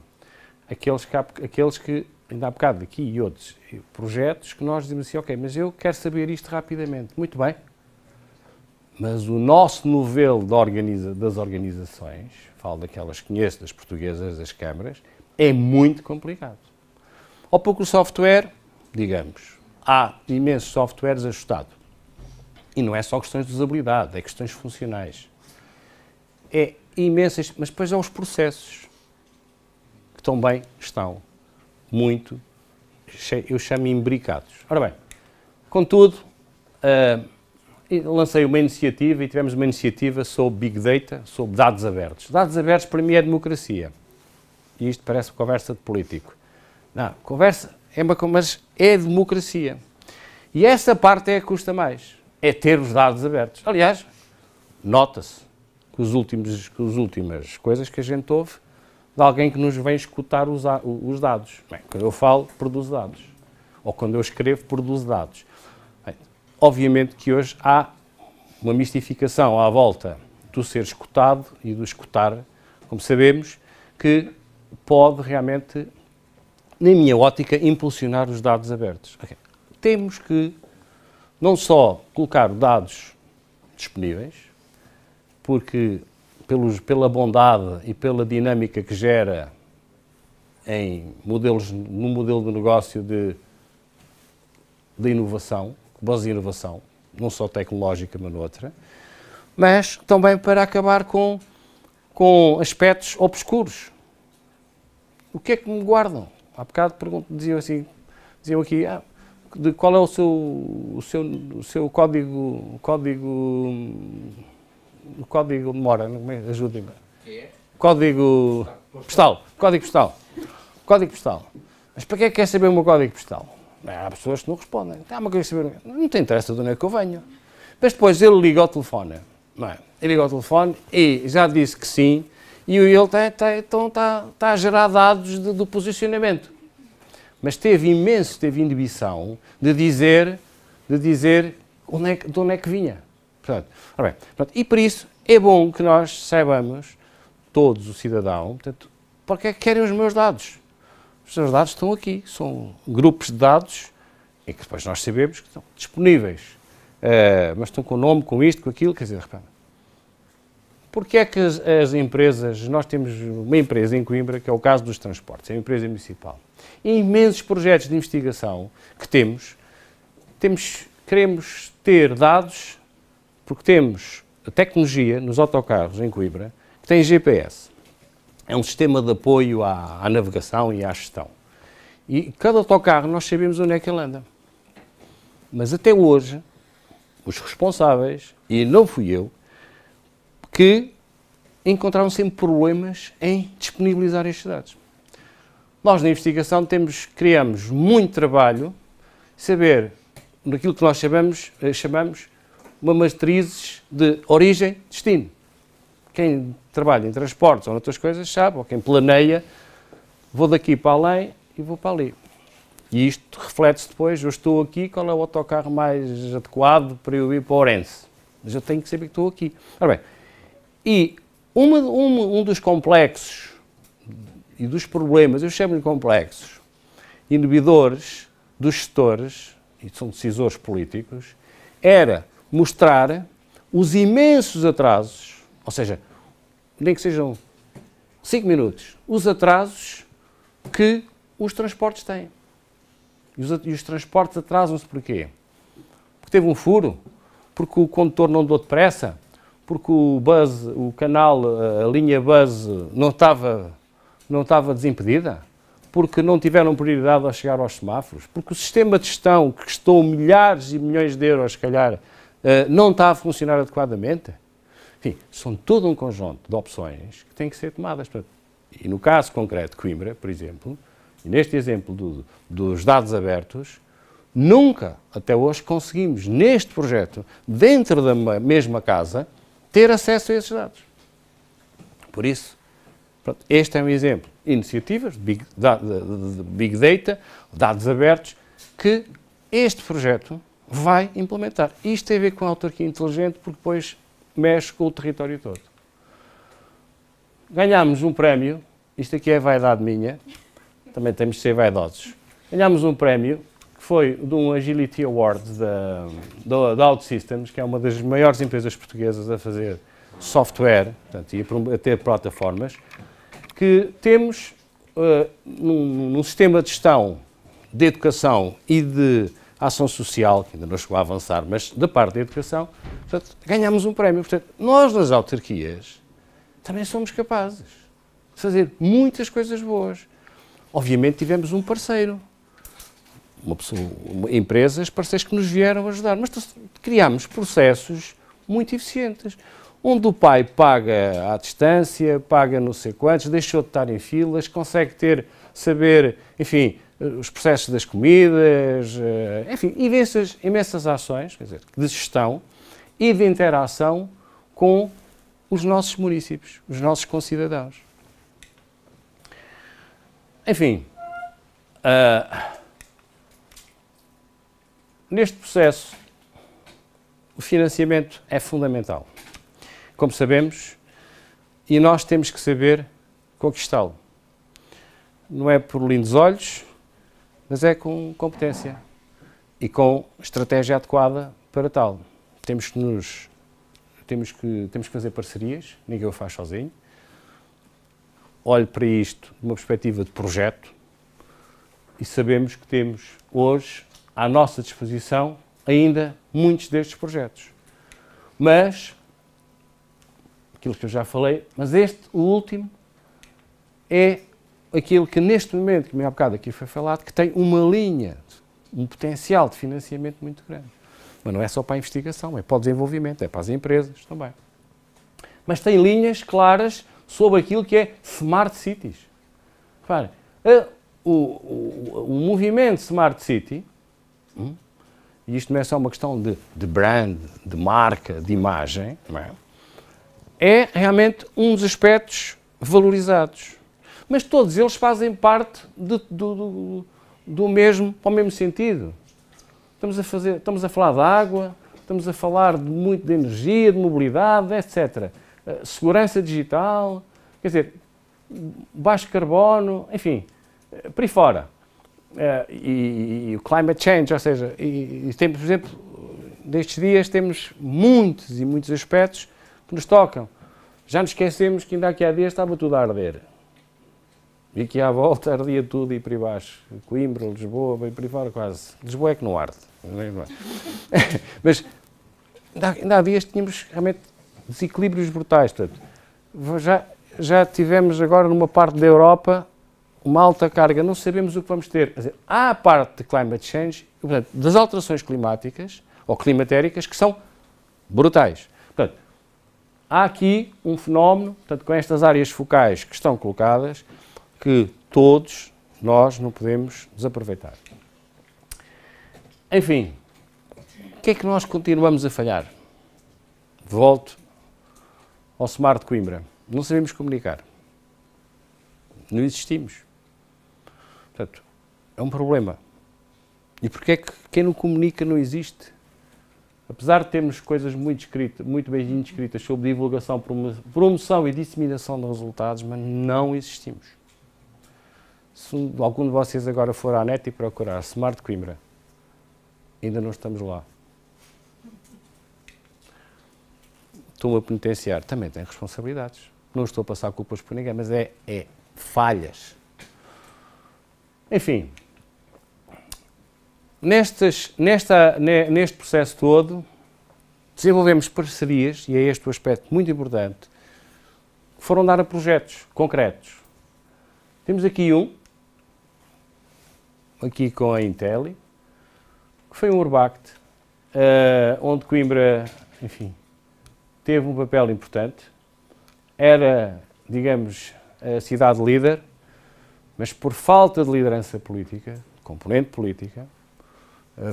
Aqueles que ainda há bocado aqui e outros projetos que nós dizemos assim, ok, mas eu quero saber isto rapidamente. Muito bem, mas o nosso novelo das organizações, falo daquelas que conheço, das portuguesas, das câmaras, é muito complicado. Ao pouco o software, digamos, há imensos softwares ajustados. E não é só questões de usabilidade, é questões funcionais. É imensas, mas depois há os processos, que também estão muito, eu chamo imbricados. Ora bem, contudo, lancei uma iniciativa e tivemos uma iniciativa sobre Big Data, sobre dados abertos. Dados abertos para mim é democracia. E isto parece conversa de político. Não, conversa, mas é democracia. E essa parte é a que custa mais, é ter os dados abertos. Aliás, nota-se que as últimas coisas que a gente ouve de alguém que nos vem escutar os dados. Bem, quando eu falo, produzo dados. Ou quando eu escrevo, produzo dados. Bem, obviamente que hoje há uma mistificação à volta do ser escutado e do escutar, como sabemos, que pode realmente, na minha ótica, impulsionar os dados abertos. Okay. Temos que não só colocar dados disponíveis, porque pela bondade e pela dinâmica que gera no modelo de negócio de inovação, base de inovação, não só tecnológica, mas noutra, mas também para acabar com aspectos obscuros. O que é que me guardam? Há bocado diziam aqui, qual é o seu código de memória, ajudem-me. Código postal. Mas para que é que quer saber o meu código postal? Há pessoas que não respondem. Mas quer saber? Não te interessa de onde é que eu venho. Mas depois ele liga ao telefone. Não é? Ele liga ao telefone e já disse que sim, e ele está a gerar dados do posicionamento. Mas teve inibição de dizer de onde é que vinha. Portanto, e por isso é bom que nós saibamos, todos, o cidadão, portanto, porque é que querem os meus dados. Os meus dados estão aqui, são grupos de dados, e que depois nós sabemos que estão disponíveis, mas estão com o nome, com isto, com aquilo, quer dizer, repara. Porque é que as empresas, nós temos uma empresa em Coimbra, que é o caso dos transportes, é uma empresa municipal, e imensos projetos de investigação que queremos ter dados, porque temos a tecnologia nos autocarros em Coimbra, que tem GPS. É um sistema de apoio à navegação e à gestão. E cada autocarro nós sabemos onde é que ele anda. Mas até hoje, os responsáveis, e não fui eu, que encontraram sempre problemas em disponibilizar estes dados. Nós na investigação criamos muito trabalho, saber naquilo que nós chamamos uma matrizes de origem e destino. Quem trabalha em transportes ou outras coisas sabe, ou quem planeia, vou daqui para além e vou para ali. E isto reflete-se depois, eu estou aqui, qual é o autocarro mais adequado para eu ir para Ourense? Mas eu tenho que saber que estou aqui. Ora bem, e um dos complexos e dos problemas, eu chamo-lhe complexos, inibidores dos gestores, e são decisores políticos, era mostrar os imensos atrasos, ou seja, nem que sejam 5 minutos, os atrasos que os transportes têm. E os transportes atrasam-se porquê? Porque teve um furo, porque o condutor não deu depressa, porque o canal, a linha bus não estava desimpedida, porque não tiveram prioridade ao chegar aos semáforos, porque o sistema de gestão, que custou milhares e milhões de euros, se calhar, não está a funcionar adequadamente. Enfim, são todo um conjunto de opções que têm que ser tomadas. E no caso concreto de Coimbra, por exemplo, e neste exemplo dos dados abertos, nunca, até hoje, conseguimos, neste projeto, dentro da mesma casa, ter acesso a esses dados. Por isso, este é um exemplo. Iniciativas de Big Data, dados abertos, que este projeto vai implementar. Isto tem a ver com a autarquia inteligente, porque depois mexe com o território todo. Ganhámos um prémio, isto aqui é vaidade minha, também temos de ser vaidosos. Ganhámos um prémio, que foi de um Agility Award da OutSystems, que é uma das maiores empresas portuguesas a fazer software, portanto, e a ter plataformas, que temos num sistema de gestão de educação e de ação social, que ainda não chegou a avançar, mas da parte da educação, portanto, ganhamos um prémio. Portanto, nós nas autarquias também somos capazes de fazer muitas coisas boas. Obviamente tivemos um parceiro, empresas, parceiros que nos vieram ajudar, mas criámos processos muito eficientes, onde o pai paga à distância, paga não sei quantos, deixou de estar em filas, consegue saber, enfim, os processos das comidas, enfim, imensas ações, quer dizer, de gestão e de interação com os nossos municípios, os nossos concidadãos. Enfim, neste processo, o financiamento é fundamental, como sabemos, e nós temos que saber conquistá-lo. Não é por lindos olhos, mas é com competência. e com estratégia adequada para tal. Temos que fazer parcerias, ninguém o faz sozinho. Olho para isto de uma perspectiva de projeto e sabemos que temos hoje à nossa disposição ainda muitos destes projetos. Mas, aquilo que eu já falei, mas o último, é aquilo que neste momento, como há bocado aqui foi falado, que tem uma linha, um potencial de financiamento muito grande. Mas não é só para a investigação, é para o desenvolvimento, é para as empresas também. Mas tem linhas claras sobre aquilo que é Smart Cities. Repare, o movimento Smart City, e isto não é só uma questão de brand, de marca, de imagem, não é realmente um dos aspectos valorizados. Mas todos eles fazem parte do mesmo sentido. Estamos a falar de água, estamos a falar muito de energia, de mobilidade, etc. Segurança digital, quer dizer, baixo carbono, enfim, por aí fora. E o climate change, ou seja, temos, por exemplo, destes dias temos muitos e muitos aspectos que nos tocam. Já nos esquecemos que ainda aqui há dias estava tudo a arder. E aqui à volta ardia tudo e por aí baixo. Coimbra, Lisboa, e por aí fora quase. Lisboa é que não arde. Mas ainda há dias tínhamos realmente desequilíbrios brutais. Portanto, já tivemos agora numa parte da Europa uma alta carga, não sabemos o que vamos ter. Quer dizer, há a parte de climate change, portanto, das alterações climáticas ou climatéricas que são brutais. Portanto, há aqui um fenómeno, portanto, com estas áreas focais que estão colocadas, que todos nós não podemos desaproveitar. Enfim, o que é que nós continuamos a falhar? Volto ao Smart Coimbra. Não sabemos comunicar. Não existimos. Portanto, é um problema. E porquê é que quem não comunica não existe? Apesar de termos coisas muito bem descritas sobre divulgação, promoção e disseminação de resultados, mas não existimos. Se algum de vocês agora for à net e procurar Smart Coimbra, ainda não estamos lá. Estou-me a penitenciar. Também tenho responsabilidades. Não estou a passar culpas por ninguém, mas é falhas. Enfim, neste processo todo, desenvolvemos parcerias, e é este o aspecto muito importante, que foram dar a projetos concretos. Temos aqui aqui com a Intel, que foi um Urbact, onde Coimbra, enfim, teve um papel importante. Era, digamos, a cidade líder, mas por falta de liderança política, componente política,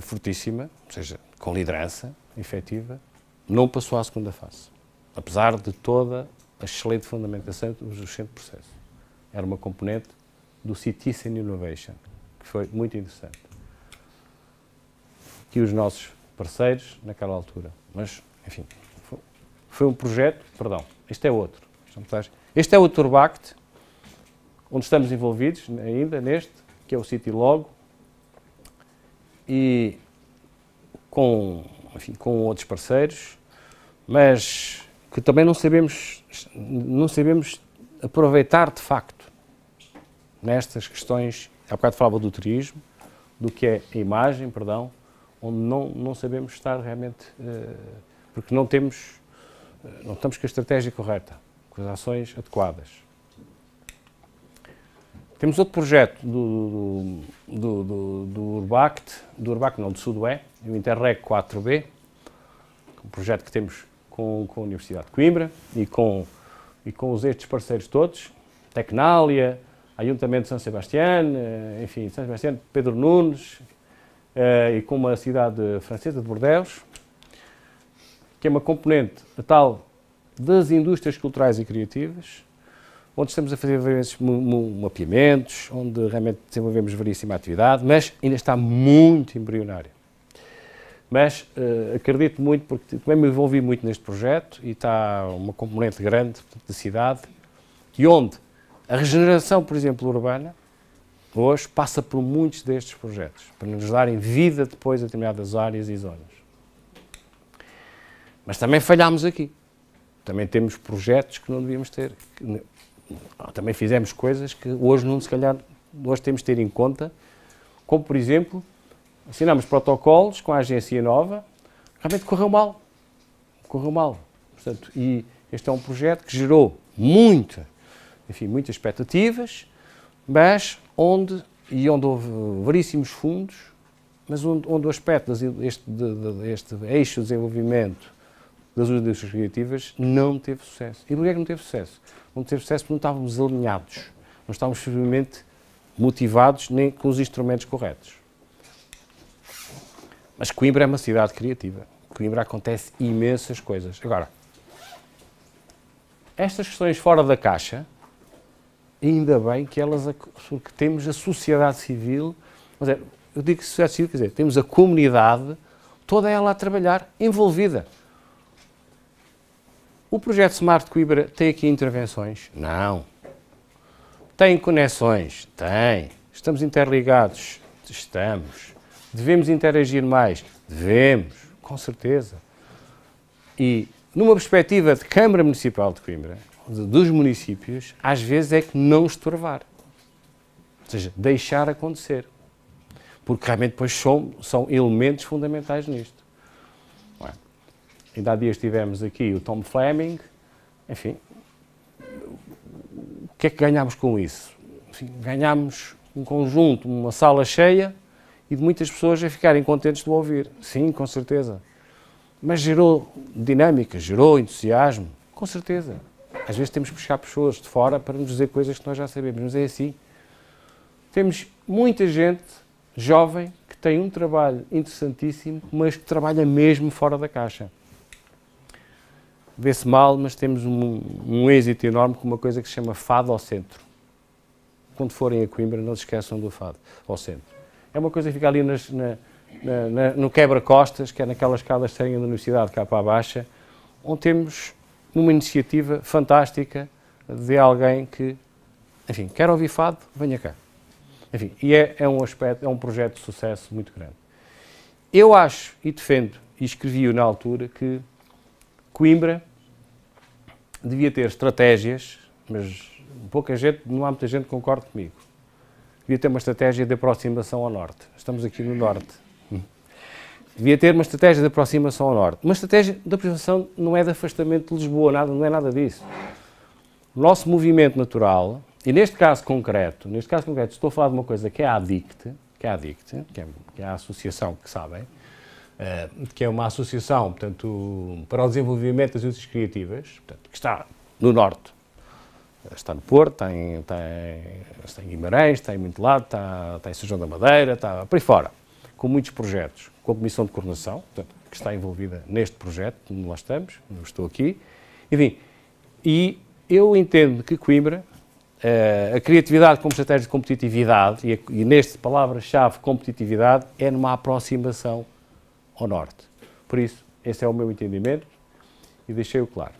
fortíssima, ou seja, com liderança efetiva, não passou à segunda fase. Apesar de toda a excelente fundamentação do excelente processo. Era uma componente do Citizen Innovation, que foi muito interessante. E os nossos parceiros naquela altura. Mas, enfim, foi um projeto, perdão, este é outro. Este é o Urbact, onde estamos envolvidos ainda neste, que é o City Logo, e com outros parceiros, mas que também não sabemos aproveitar de facto nestas questões. Há bocado falava do turismo, do que é a imagem, perdão, onde não sabemos estar realmente, porque não estamos com a estratégia correta, com as ações adequadas. Temos outro projeto do Urbact, do Sudoé, o Interreg 4B, um projeto que temos com a Universidade de Coimbra e com estes parceiros todos, Tecnália, Ayuntamiento de São Sebastián, enfim, São Sebastián, Pedro Nunes, e com uma cidade francesa de Bordeaux, que é uma componente a tal das indústrias culturais e criativas, onde estamos a fazer mapeamentos, onde realmente desenvolvemos variedíssima atividade, mas ainda está muito embrionário. Mas acredito muito, porque também me envolvi muito neste projeto e está uma componente grande da cidade, e onde a regeneração, por exemplo, urbana, hoje passa por muitos destes projetos, para nos darem vida depois a determinadas áreas e zonas. Mas também falhámos aqui. Também temos projetos que não devíamos ter. Também fizemos coisas que hoje, não, se calhar, hoje temos de ter em conta, como, por exemplo, assinamos protocolos com a agência nova, realmente correu mal. Correu mal. Portanto, e este é um projeto que gerou muitas expectativas, mas onde houve varíssimos fundos, mas onde o aspecto deste eixo de desenvolvimento das indústrias criativas não teve sucesso. E porquê é que não teve sucesso? Não teve sucesso porque não estávamos alinhados, não estávamos firmemente motivados nem com os instrumentos corretos. Mas Coimbra é uma cidade criativa. Coimbra acontece imensas coisas. Agora, estas questões fora da caixa, ainda bem que porque temos a sociedade civil, eu digo sociedade civil, quer dizer, temos a comunidade, toda ela a trabalhar, envolvida. O projeto Smart de Coimbra tem aqui intervenções? Não. Tem conexões? Tem. Estamos interligados? Estamos. Devemos interagir mais? Devemos, com certeza. E numa perspectiva de Câmara Municipal de Coimbra, dos municípios, às vezes é que não estorvar. Ou seja, deixar acontecer. Porque realmente depois são elementos fundamentais nisto. Ainda há dias tivemos aqui o Tom Fleming, enfim, o que é que ganhámos com isso? Enfim, ganhámos um conjunto, uma sala cheia e de muitas pessoas a ficarem contentes de o ouvir. Sim, com certeza. Mas gerou dinâmica, gerou entusiasmo, com certeza. Às vezes temos que buscar pessoas de fora para nos dizer coisas que nós já sabemos, mas é assim. Temos muita gente jovem que tem um trabalho interessantíssimo, mas que trabalha mesmo fora da caixa. Vê-se mal, mas temos um êxito enorme com uma coisa que se chama Fado ao Centro. Quando forem a Coimbra, não se esqueçam do Fado ao Centro. É uma coisa que fica ali no quebra-costas, que é naquelas escadas que saem da universidade cá para a baixa, onde temos uma iniciativa fantástica de alguém que, enfim, quer ouvir fado, venha cá. Enfim, e é um projeto de sucesso muito grande. Eu acho e defendo, e escrevi-o na altura, que Coimbra devia ter estratégias, mas não há muita gente que concorde comigo. Devia ter uma estratégia de aproximação ao norte. Estamos aqui no norte. Devia ter uma estratégia de aproximação ao norte. Uma estratégia de aproximação não é de afastamento de Lisboa, não é nada disso. O nosso movimento natural, e neste caso concreto, estou a falar de uma coisa que é a ADICT, que é a associação que sabem, que é uma associação, portanto, para o desenvolvimento das indústrias criativas, portanto, que está no norte. Está no Porto, está em Guimarães, está em muito lado, está em São João da Madeira, está por aí fora, com muitos projetos, com a Comissão de Coordenação, portanto, que está envolvida neste projeto, onde nós estamos, eu estou aqui, enfim, e eu entendo que Coimbra, a criatividade como estratégia de competitividade, e neste palavra-chave competitividade, é numa aproximação ao norte. Por isso, esse é o meu entendimento e deixei-o claro.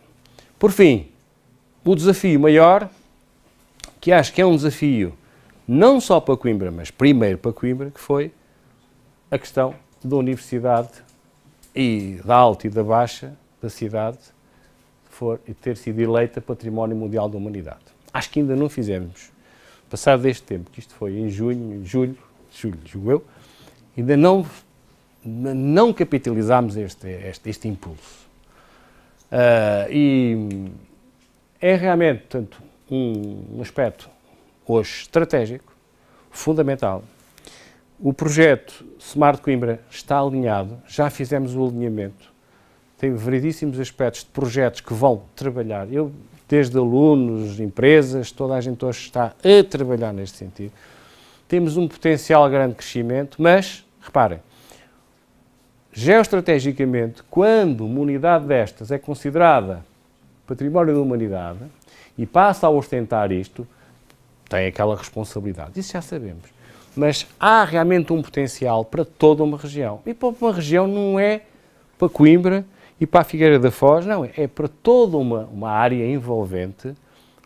Por fim, o desafio maior, que acho que é um desafio não só para Coimbra, mas primeiro para Coimbra, que foi a questão da universidade e da alta e da baixa da cidade ter sido eleita Património Mundial da Humanidade. Acho que ainda não fizemos, passado este tempo, que isto foi em julho, julgo eu, ainda não capitalizámos este impulso. E é realmente, portanto, um aspecto hoje estratégico, fundamental. O projeto Smart Coimbra está alinhado, já fizemos o alinhamento, tem variedíssimos aspectos de projetos que vão trabalhar. Desde alunos, empresas, toda a gente hoje está a trabalhar neste sentido. Temos um potencial grande crescimento, mas, reparem, geoestrategicamente, quando uma unidade destas é considerada Património da Humanidade e passa a ostentar isto, tem aquela responsabilidade. Isso já sabemos. Mas há realmente um potencial para toda uma região. E para uma região não é para Coimbra e para a Figueira da Foz, não, é para toda uma área envolvente,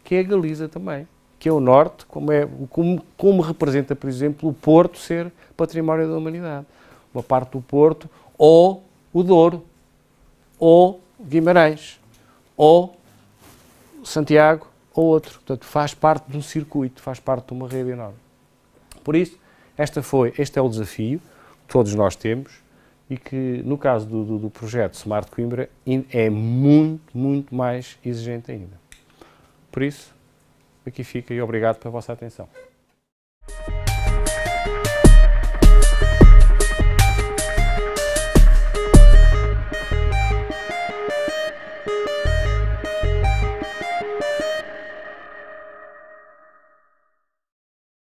que é a Galiza também, que é o Norte, como representa, por exemplo, o Porto ser património da humanidade. Uma parte do Porto, ou o Douro, ou Guimarães, ou Santiago, ou outro. Portanto, faz parte de um circuito, faz parte de uma rede enorme. Por isso, este é o desafio que todos nós temos e que, no caso do projeto Smart Coimbra, é muito, muito mais exigente ainda. Por isso, aqui fica e obrigado pela vossa atenção.